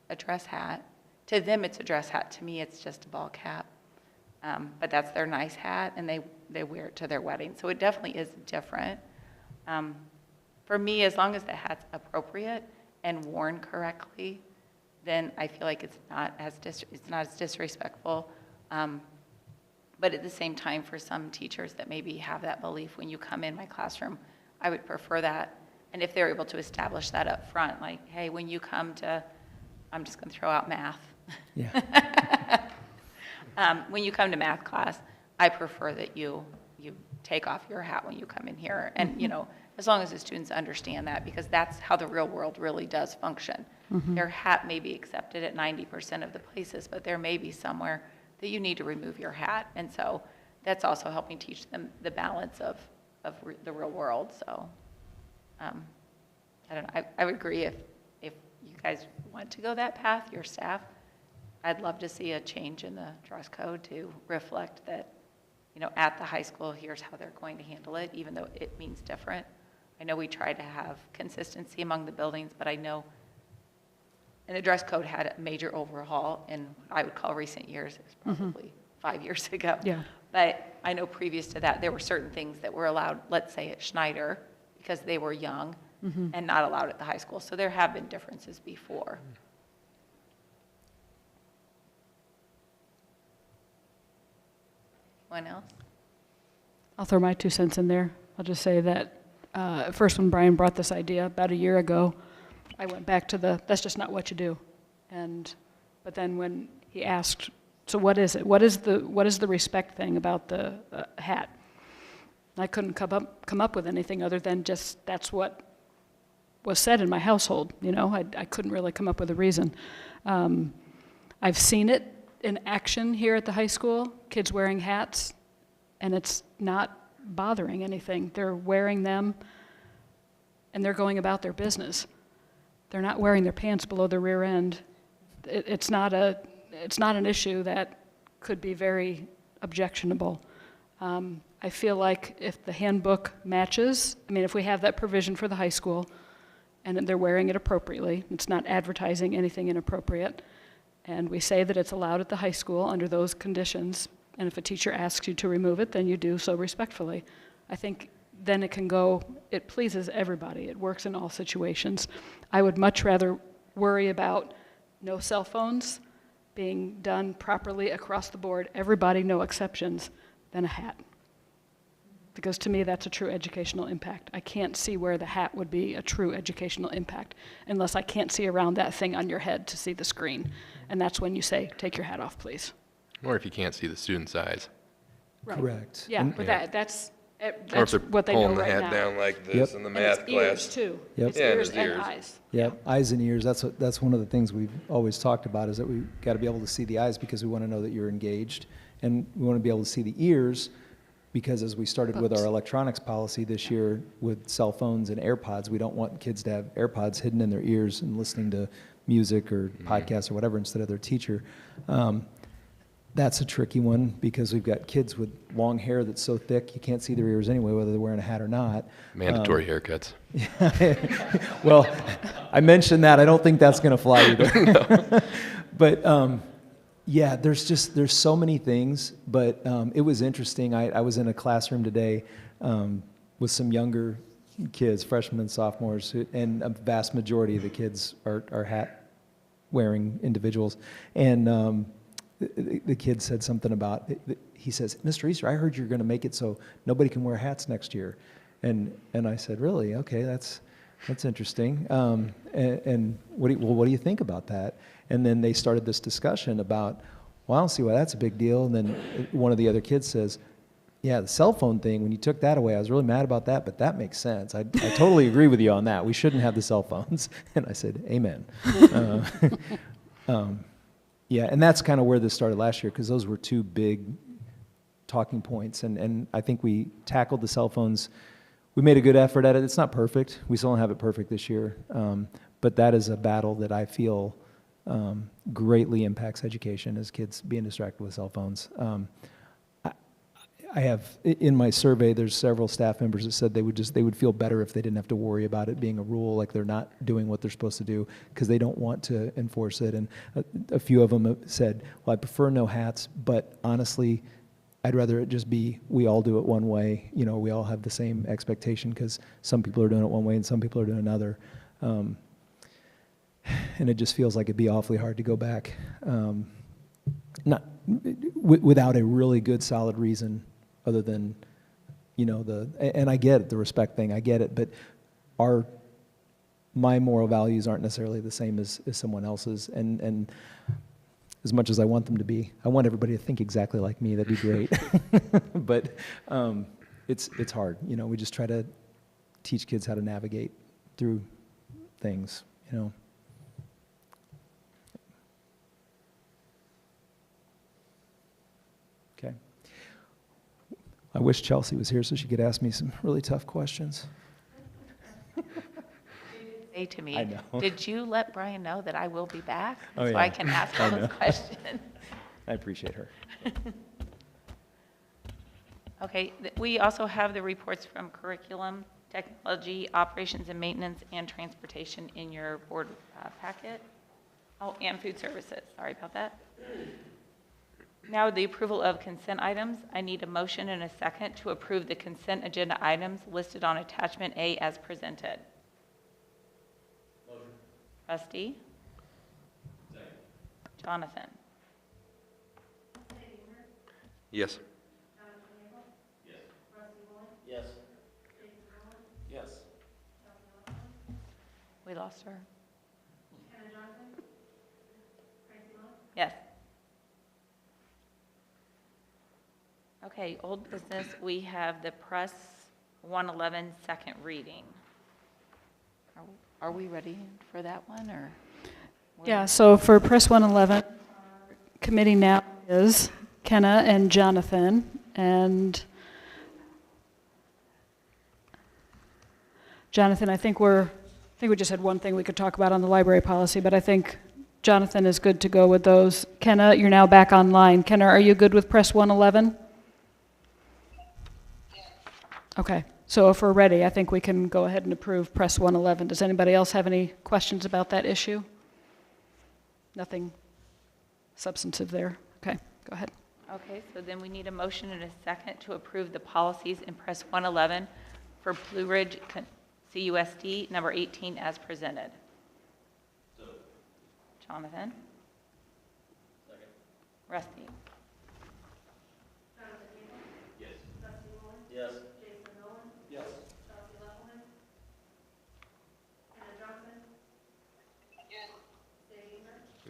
a dress hat. To them, it's a dress hat. To me, it's just a ball cap. But that's their nice hat, and they wear it to their wedding. So it definitely is different. For me, as long as the hat's appropriate and worn correctly, then I feel like it's not as disrespectful. But at the same time, for some teachers that maybe have that belief, when you come in my classroom, I would prefer that. And if they're able to establish that up front, like, hey, when you come to, I'm just going to throw out math. Yeah. When you come to math class, I prefer that you take off your hat when you come in here. And, you know, as long as the students understand that, because that's how the real world really does function. Mm-hmm. Their hat may be accepted at 90% of the places, but there may be somewhere that you need to remove your hat. And so that's also helping teach them the balance of the real world. So I don't know. I would agree if you guys want to go that path, your staff, I'd love to see a change in the dress code to reflect that, you know, at the high school, here's how they're going to handle it, even though it means different. I know we try to have consistency among the buildings, but I know, and the dress code had a major overhaul in what I would call recent years. It was probably 5 years ago. Yeah. But I know previous to that, there were certain things that were allowed, let's say at Schneider, because they were young, and not allowed at the high school. So there have been differences before. Anyone else? I'll throw my 2 cents in there. I'll just say that first when Brian brought this idea about a year ago, I went back to that's just not what you do. But then when he asked, so what is it? What is the respect thing about the hat? I couldn't come up with anything other than just that's what was said in my household. You know, I couldn't really come up with a reason. I've seen it in action here at the high school, kids wearing hats, and it's not bothering anything. They're wearing them, and they're going about their business. They're not wearing their pants below their rear end. It's not an issue that could be very objectionable. I feel like if the handbook matches, I mean, if we have that provision for the high school, and they're wearing it appropriately, it's not advertising anything inappropriate, and we say that it's allowed at the high school under those conditions, and if a teacher asks you to remove it, then you do so respectfully. I think then it pleases everybody. It works in all situations. I would much rather worry about no cell phones being done properly across the board, everybody, no exceptions, than a hat. Because to me, that's a true educational impact. I can't see where the hat would be a true educational impact unless I can't see around that thing on your head to see the screen. And that's when you say, take your hat off, please. Or if you can't see the student's eyes. Right. Correct. Yeah, And- but that's Or if they're what they know pulling the right hat now. down like this Yep. in the And math it's class. ears too. Yep. It's Yeah, and ears it's and ears. eyes. Yep, eyes and ears. That's one of the things we've always talked about is that we got to be able to see the eyes because we want to know that you're engaged, and we want to be able to see the ears because as we started with our electronics policy this year with cell phones and AirPods, we don't want kids to have AirPods hidden in their ears and listening to music or podcasts or whatever instead of their teacher. That's a tricky one because we've got kids with long hair that's so thick you can't see their ears anyway, whether they're wearing a hat or not. Mandatory haircuts. Well, I mentioned that. I don't think that's going to fly either. But yeah, there's so many things. But it was interesting. I was in a classroom today with some younger kids, freshmen and sophomores, and a vast majority of the kids are hat-wearing individuals. And the kid said something about, he says, Mr. Easter, I heard you're going to make it so nobody can wear hats next year. And I said, really? Okay, that's interesting. And what do you think about that? And then they started this discussion about, well, I don't see why that's a big deal. And then one of the other kids says, yeah, the cell phone thing, when you took that away, I was really mad about that, but that makes sense. I totally agree with you on that. We shouldn't have the cell phones. And I said, amen. Yeah, and that's kind of where this started last year because those were two big talking points. And I think we tackled the cell phones. We made a good effort at it. It's not perfect. We still don't have it perfect this year. But that is a battle that I feel greatly impacts education as kids being distracted with cell phones. I have, in my survey, there's several staff members that said they would feel better if they didn't have to worry about it being a rule, like they're not doing what they're supposed to do because they don't want to enforce it. And a few of them have said, well, I prefer no hats, but honestly, I'd rather it just be we all do it one way. You know, we all have the same expectation because some people are doing it one way and some people are doing another. And it just feels like it'd be awfully hard to go back, without a really good, solid reason. Other than, you know, and I get it, the respect thing, I get it, but my moral values aren't necessarily the same as someone else's, and as much as I want them to be, I want everybody to think exactly like me, that'd be great, but it's hard, you know, we just try to teach kids how to navigate through things, you know. Okay. I wish Chelsea was here so she could ask me some really tough questions. Say to me, I know. did you let Brian know that I will be back? Oh, So yeah. I can ask all those questions. I appreciate her. Okay, we also have the reports from curriculum, technology, operations and maintenance, and transportation in your board packet. Oh, and food services, sorry about that. Now, the approval of consent items. I need a motion and a second to approve the consent agenda items listed on attachment A as presented. Motion. Rusty? Second. Jonathan? Yes. Yes. Yes. We lost her. Yes. Okay, old business, we have the Press 111 second reading. Are we ready for that one, or? Yeah, so for Press 111, committee now is Kenna and Jonathan, and Jonathan, I think we just had one thing we could talk about on the library policy, but I think Jonathan is good to go with those. Kenna, you're now back online. Kenna, are you good with Press 111? Okay, so if we're ready, I think we can go ahead and approve Press 111. Does anybody else have any questions about that issue? Nothing substantive there. Okay, go ahead. Okay, so then we need a motion and a second to approve the policies in Press 111 for Blue Ridge CUSD number 18 as presented. Jonathan? Second. Rusty? Yes. Yes.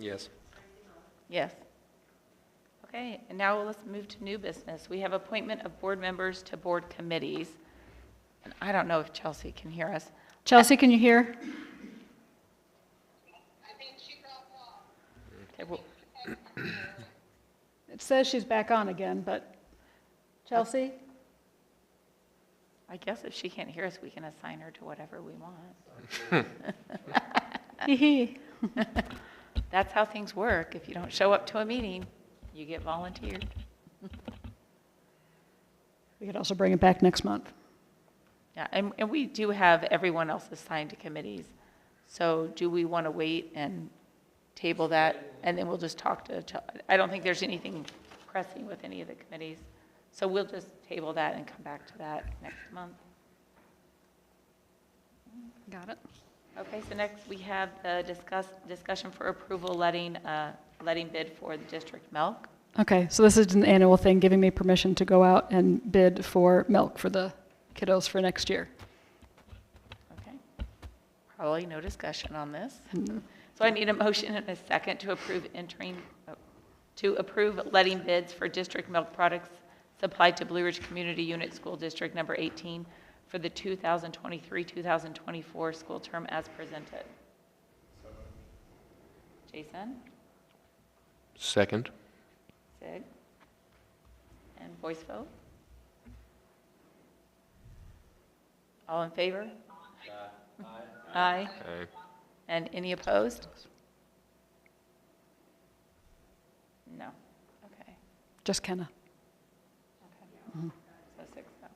Yes. Yes. Okay, and now let's move to new business. We have appointment of board members to board committees. And I don't know if Chelsea can hear us. Chelsea, can you hear? Okay, well, It says she's back on again, but Chelsea? I guess if she can't hear us, we can assign her to whatever we want. Hee hee. That's how things work. If you don't show up to a meeting, you get volunteered. We could also bring it back next month. Yeah, and we do have everyone else assigned to committees. So do we want to wait and table that? And then we'll just talk to, I don't think there's anything pressing with any of the committees. So we'll just table that and come back to that next month. Got it. Okay, so next we have the discussion for approval letting bid for the district milk. Okay, so this is an annual thing, giving me permission to go out and bid for milk for the kiddos for next year. Okay. Probably no discussion on this. So I need a motion and a second to approve letting bids for district milk products supplied to Blue Ridge Community Unit School District Number 18 for the 2023-2024 school term as presented. Jason? Second. Sig? And voice vote? All in favor? Aye. Aye. And any opposed? No. Okay. Just Kenna. So 6 no.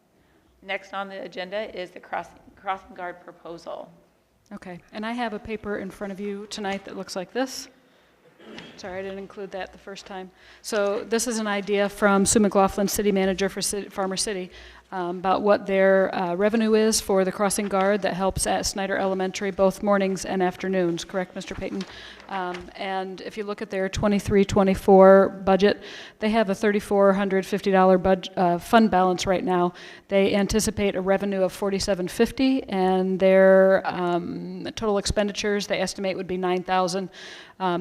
Next on the agenda is the crossing guard proposal. Okay, and I have a paper in front of you tonight that looks like this. Sorry, I didn't include that the first time. So this is an idea from Sue McLaughlin, City Manager for Farmer City, about what their revenue is for the crossing guard that helps at Snyder Elementary both mornings and afternoons, correct, Mr. Payton? And if you look at their 23-24 budget, they have a $3,450 fund balance right now. They anticipate a revenue of $4,750, and their total expenditures they estimate would be $9,000.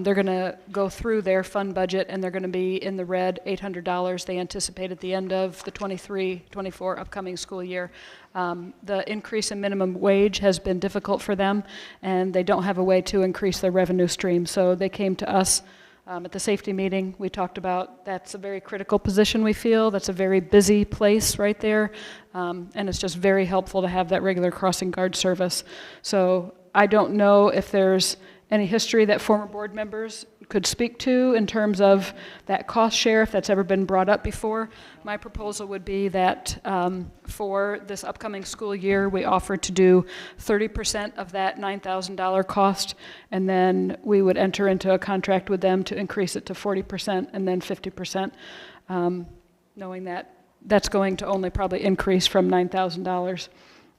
They're going to go through their fund budget, and they're going to be in the red $800 they anticipate at the end of the 23-24 upcoming school year. The increase in minimum wage has been difficult for them, and they don't have a way to increase their revenue stream. So they came to us at the safety meeting. We talked about that's a very critical position, we feel. That's a very busy place right there, and it's just very helpful to have that regular crossing guard service. So I don't know if there's any history that former board members could speak to in terms of that cost share, if that's ever been brought up before. My proposal would be that for this upcoming school year, we offer to do 30% of that $9,000 cost, and then we would enter into a contract with them to increase it to 40% and then 50%, knowing that that's going to only probably increase from $9,000.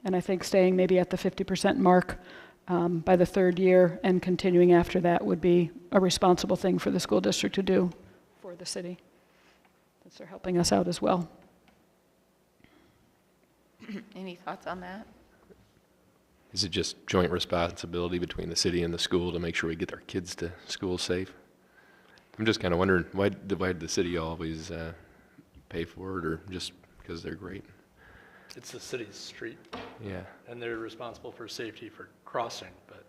And I think staying maybe at the 50% mark by the third year and continuing after that would be a responsible thing for the school district to do for the city, since they're helping us out as well. Any thoughts on that? Is it just joint responsibility between the city and the school to make sure we get our kids to school safe? I'm just kind of wondering, why did the city always pay for it, or just because they're great? It's the city's street. Yeah. And they're responsible for safety for crossing, but,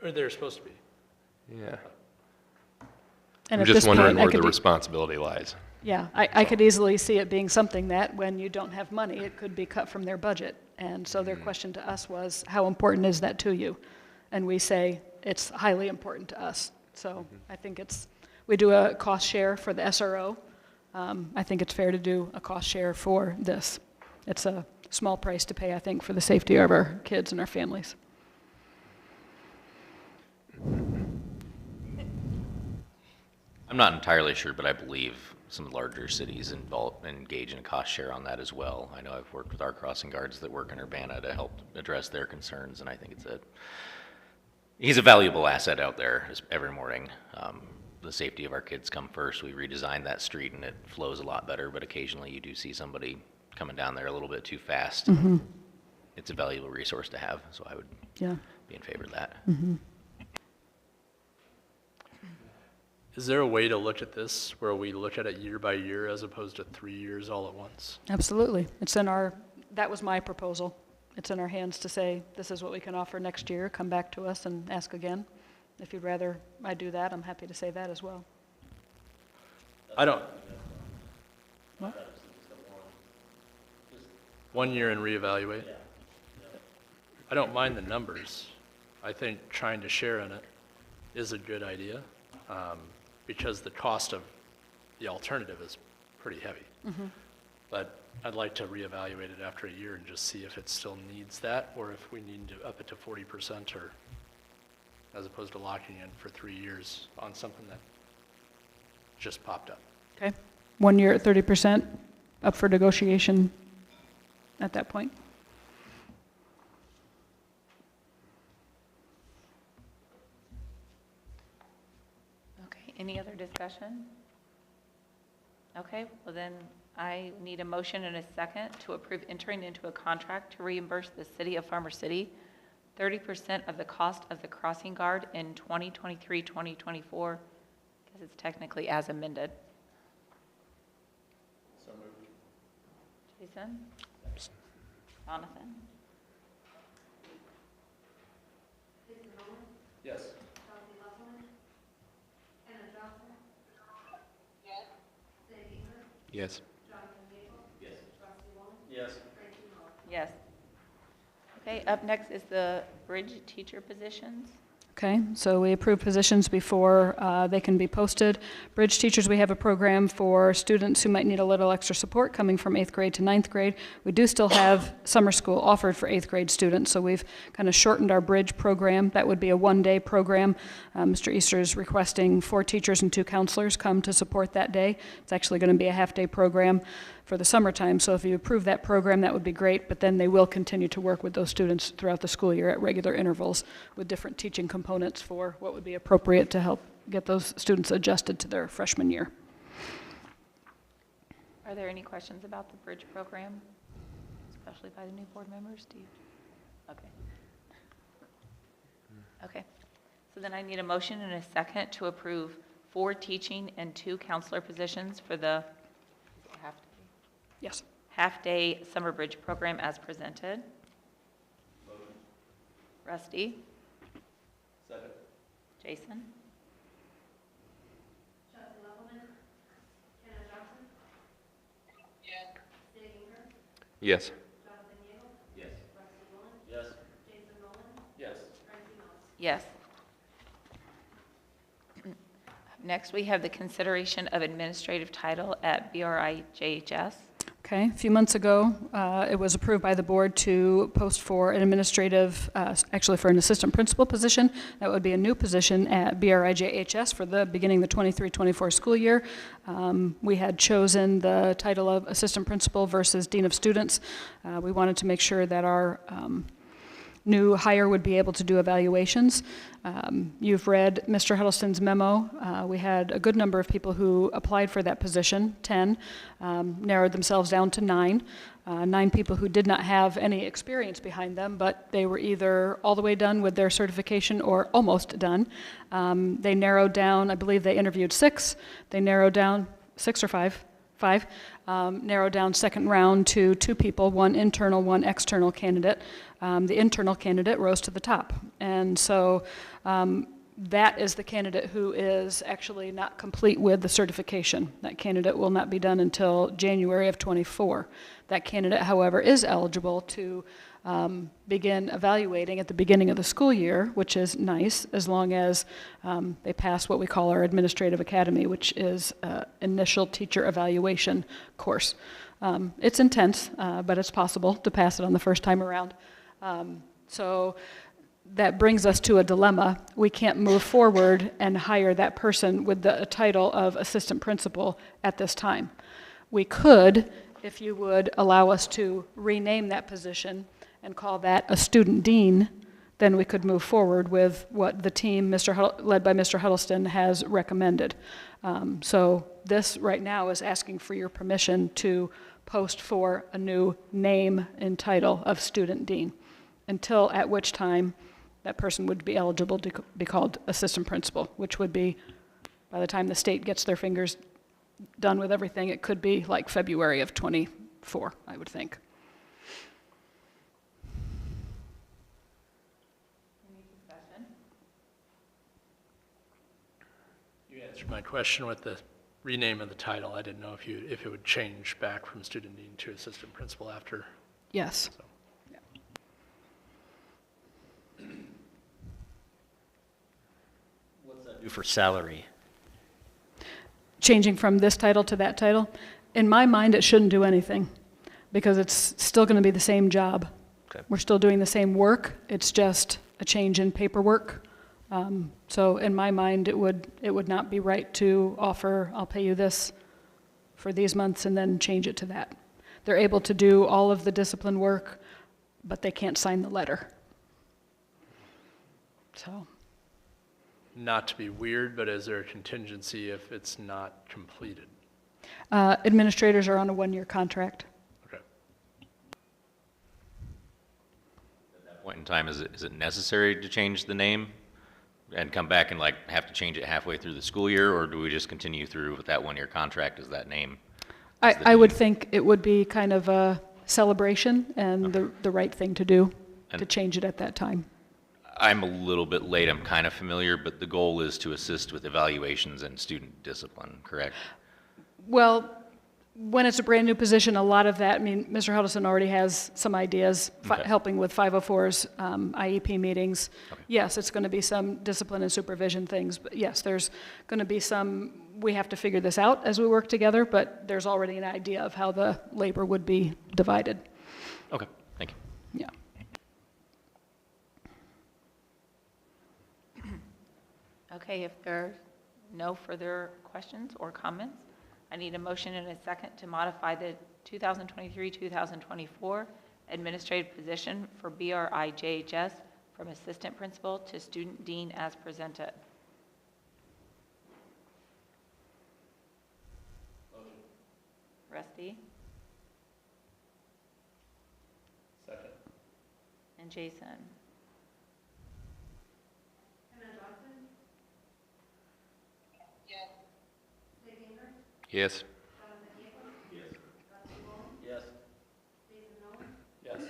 or they're supposed to be. Yeah. And I'm at just this wondering point, I where the could responsibility lies. Yeah, I could easily see it being something that when you don't have money, it could be cut from their budget. And so their question to us was, how important is that to you? And we say, it's highly important to us. So I think we do a cost share for the SRO. I think it's fair to do a cost share for this. It's a small price to pay, I think, for the safety of our kids and our families. I'm not entirely sure, but I believe some larger cities engage in a cost share on that as well. I know I've worked with our crossing guards that work in Urbana to help address their concerns, and I think he's a valuable asset out there every morning. The safety of our kids come first. We redesigned that street and it flows a lot better, but occasionally you do see somebody coming down there a little bit too fast. Mm-hmm. It's a valuable resource to have, so I would be in favor of that. Mm-hmm. Is there a way to look at this where we look at it year by year as opposed to 3 years all at once? Absolutely. That was my proposal. It's in our hands to say, this is what we can offer next year, come back to us and ask again. If you'd rather I do that, I'm happy to say that as well. I don't. What? 1 year and reevaluate? I don't mind the numbers. I think trying to share in it is a good idea, because the cost of the alternative is pretty heavy. But I'd like to reevaluate it after a year and just see if it still needs that, or if we need to up it to 40%, or as opposed to locking in for 3 years on something that just popped up. Okay. 1 year at 30%, up for negotiation at that point. Okay, any other discussion? Okay, well then I need a motion and a second to approve entering into a contract to reimburse the city of Farmer City 30% of the cost of the crossing guard in 2023-2024, because it's technically as amended. So moved. Jason? Jonathan? Yes. Yes. Yes. Yes. Okay, up next is the bridge teacher positions. Okay, so we approve positions before they can be posted. Bridge teachers, we have a program for students who might need a little extra support coming from 8th grade to 9th grade. We do still have summer school offered for 8th grade students, so we've kind of shortened our bridge program. That would be a one-day program. Mr. Easter is requesting 4 teachers and 2 counselors come to support that day. It's actually going to be a half-day program for the summertime, so if you approve that program, that would be great, but then they will continue to work with those students throughout the school year at regular intervals with different teaching components for what would be appropriate to help get those students adjusted to their freshman year. Are there any questions about the bridge program, especially by the new board members? Do you? Okay. Okay, so then I need a motion and a second to approve 4 teaching and 2 counselor positions for the Yes. half-day summer bridge program as presented. Rusty? Second. Jason? Yes. Yes. Yes. Yes. Next, we have the consideration of administrative title at BRIJHS. Okay, a few months ago, it was approved by the board to post for an administrative, actually for an assistant principal position. That would be a new position at BRIJHS for the beginning of the 23-24 school year. We had chosen the title of assistant principal versus dean of students. We wanted to make sure that our new hire would be able to do evaluations. You've read Mr. Huddleston's memo. We had a good number of people who applied for that position, 10, narrowed themselves down to 9. 9 people who did not have any experience behind them, but they were either all the way done with their certification or almost done. They narrowed down, I believe they interviewed 6. They narrowed down 6 or 5. 5, narrowed down second round to 2 people, 1 internal, 1 external candidate. The internal candidate rose to the top. And so that is the candidate who is actually not complete with the certification. That candidate will not be done until January of '24. That candidate, however, is eligible to begin evaluating at the beginning of the school year, which is nice, as long as they pass what we call our administrative academy, which is initial teacher evaluation course. It's intense, but it's possible to pass it on the first time around. So that brings us to a dilemma. We can't move forward and hire that person with the title of assistant principal at this time. We could, if you would allow us to rename that position and call that a student dean, then we could move forward with what the team led by Mr. Huddleston has recommended. So this right now is asking for your permission to post for a new name and title of student dean, until at which time that person would be eligible to be called assistant principal, which would be by the time the state gets their fingers done with everything, it could be like February of '24, I would think. You answered my question with the rename of the title. I didn't know if it would change back from student dean to assistant principal after. Yes. So. What's that do for salary? Changing from this title to that title, in my mind, it shouldn't do anything because it's still going to be the same job. Okay. We're still doing the same work. It's just a change in paperwork. So in my mind, it would not be right to offer, I'll pay you this for these months and then change it to that. They're able to do all of the discipline work, but they can't sign the letter. So. Not to be weird, but is there a contingency if it's not completed? Administrators are on a one-year contract. Okay. At that point in time, is it necessary to change the name and come back and like have to change it halfway through the school year, or do we just continue through with that one-year contract as that name? I would think it would be kind of a celebration and the right thing to do to change it at that time. I'm a little bit late, I'm kind of familiar, but the goal is to assist with evaluations and student discipline, correct? Well, when it's a brand new position, a lot of that, I mean, Mr. Huddleston already has some ideas, helping with 504's IEP meetings. Okay. Yes, it's going to be some discipline and supervision things, but yes, there's going to be some, we have to figure this out as we work together, but there's already an idea of how the labor would be divided. Okay, thank you. Yeah. Okay, if there are no further questions or comments, I need a motion and a second to modify the 2023-2024 administrative position for BRIJHS from assistant principal to student dean as presented. Motion. Rusty? Second. And Jason? Yes. Yes. Yes.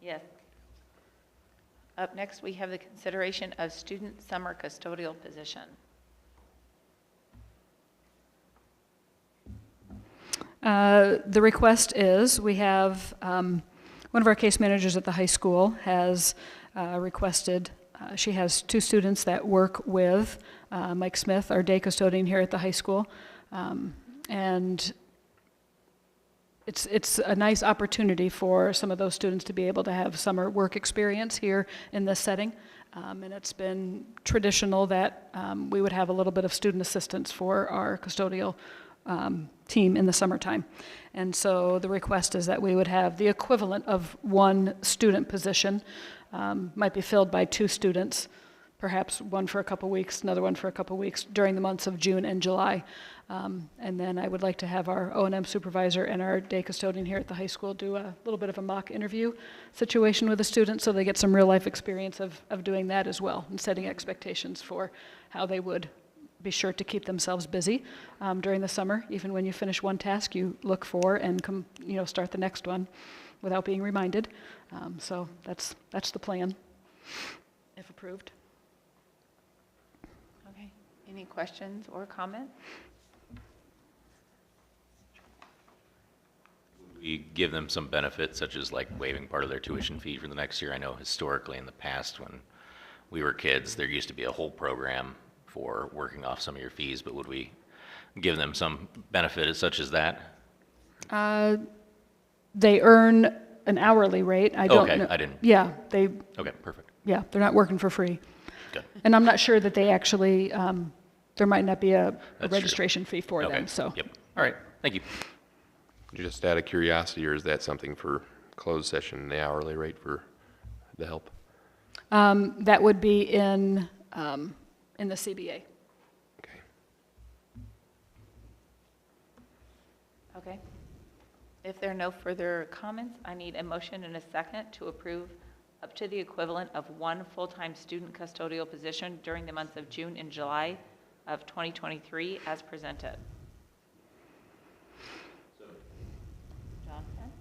Yes. Up next, we have the consideration of student summer custodial position. The request is, we have, one of our case managers at the high school has requested, she has 2 students that work with Mike Smith, our day custodian here at the high school. And it's a nice opportunity for some of those students to be able to have summer work experience here in this setting. And it's been traditional that we would have a little bit of student assistance for our custodial team in the summertime. And so the request is that we would have the equivalent of 1 student position, might be filled by 2 students, perhaps one for a couple weeks, another one for a couple weeks during the months of June and July. And then I would like to have our O&M supervisor and our day custodian here at the high school do a little bit of a mock interview situation with the students so they get some real life experience of doing that as well and setting expectations for how they would be sure to keep themselves busy during the summer. Even when you finish one task, you look for and start the next one without being reminded. So that's the plan, if approved. Okay, any questions or comments? We give them some benefits, such as like waiving part of their tuition fee for the next year. I know historically in the past when we were kids, there used to be a whole program for working off some of your fees, but would we give them some benefit such as that? They earn an hourly rate. I don't Okay, know. I didn't. Yeah, they, Okay, perfect. yeah, they're not working for free. Good. And I'm not sure that they actually, there might not be a That's true. registration fee for Okay, them, so. Yep, all right, thank you. Just out of curiosity, or is that something for closed session, the hourly rate for the help? That would be in the CBA. Okay. Okay. If there are no further comments, I need a motion and a second to approve up to the equivalent of one full-time student custodial position during the months of June and July of 2023 as presented. Jonathan?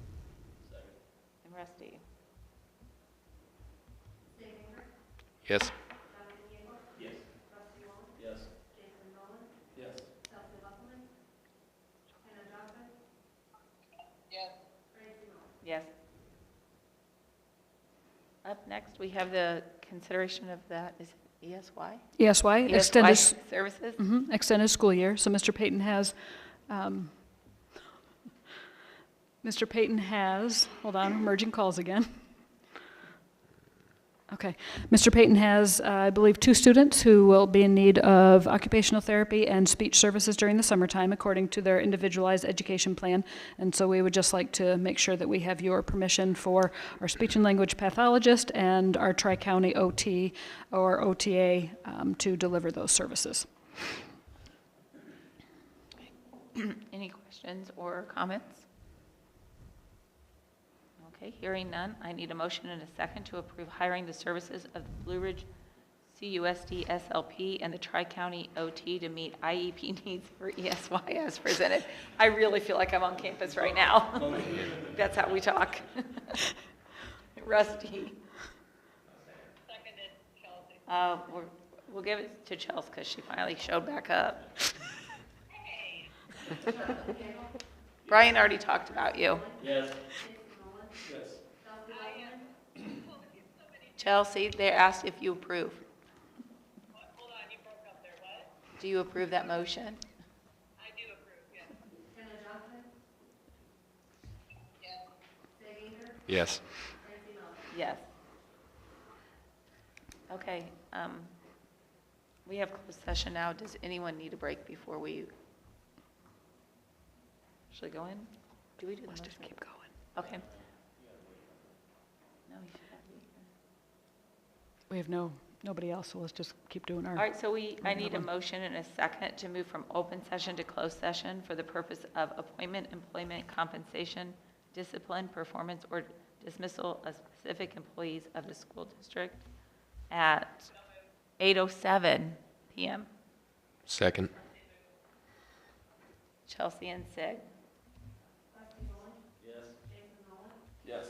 And Rusty? Yes. Yes. Up next, we have the consideration of that, is it ESY? ESY, ESY extended, services? extended school year. So Mr. Payton has, hold on, I'm merging calls again. Okay. Mr. Payton has, I believe, 2 students who will be in need of occupational therapy and speech services during the summertime according to their individualized education plan. And so we would just like to make sure that we have your permission for our speech and language pathologist and our Tri-County OT or OTA to deliver those services. Any questions or comments? Okay, hearing none, I need a motion and a second to approve hiring the services of the Blue Ridge CUSD SLP and the Tri-County OT to meet IEP needs for ESY as presented. I really feel like I'm on campus right now. That's how we talk. Rusty? Seconded, Chelsea. We'll give it to Chelsea because she finally showed back up. Brian already talked about you. Yes. Chelsea, they asked if you approve. Hold on, you broke up there, what? Do you approve that motion? I do approve, yes. Yes. Yes. Okay, we have closed session now. Does anyone need a break before we actually go in? Do we do the motion? Just keep going. Okay. No, you should have the- We have nobody else, so let's just keep doing our. All right, so I need a motion and a second to move from open session to closed session for the purpose of appointment, employment, compensation, discipline, performance, or dismissal of specific employees of the school district at 8:07 PM. Second. Chelsea and Sig. Yes.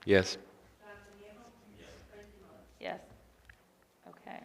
Yes. Yes. Okay.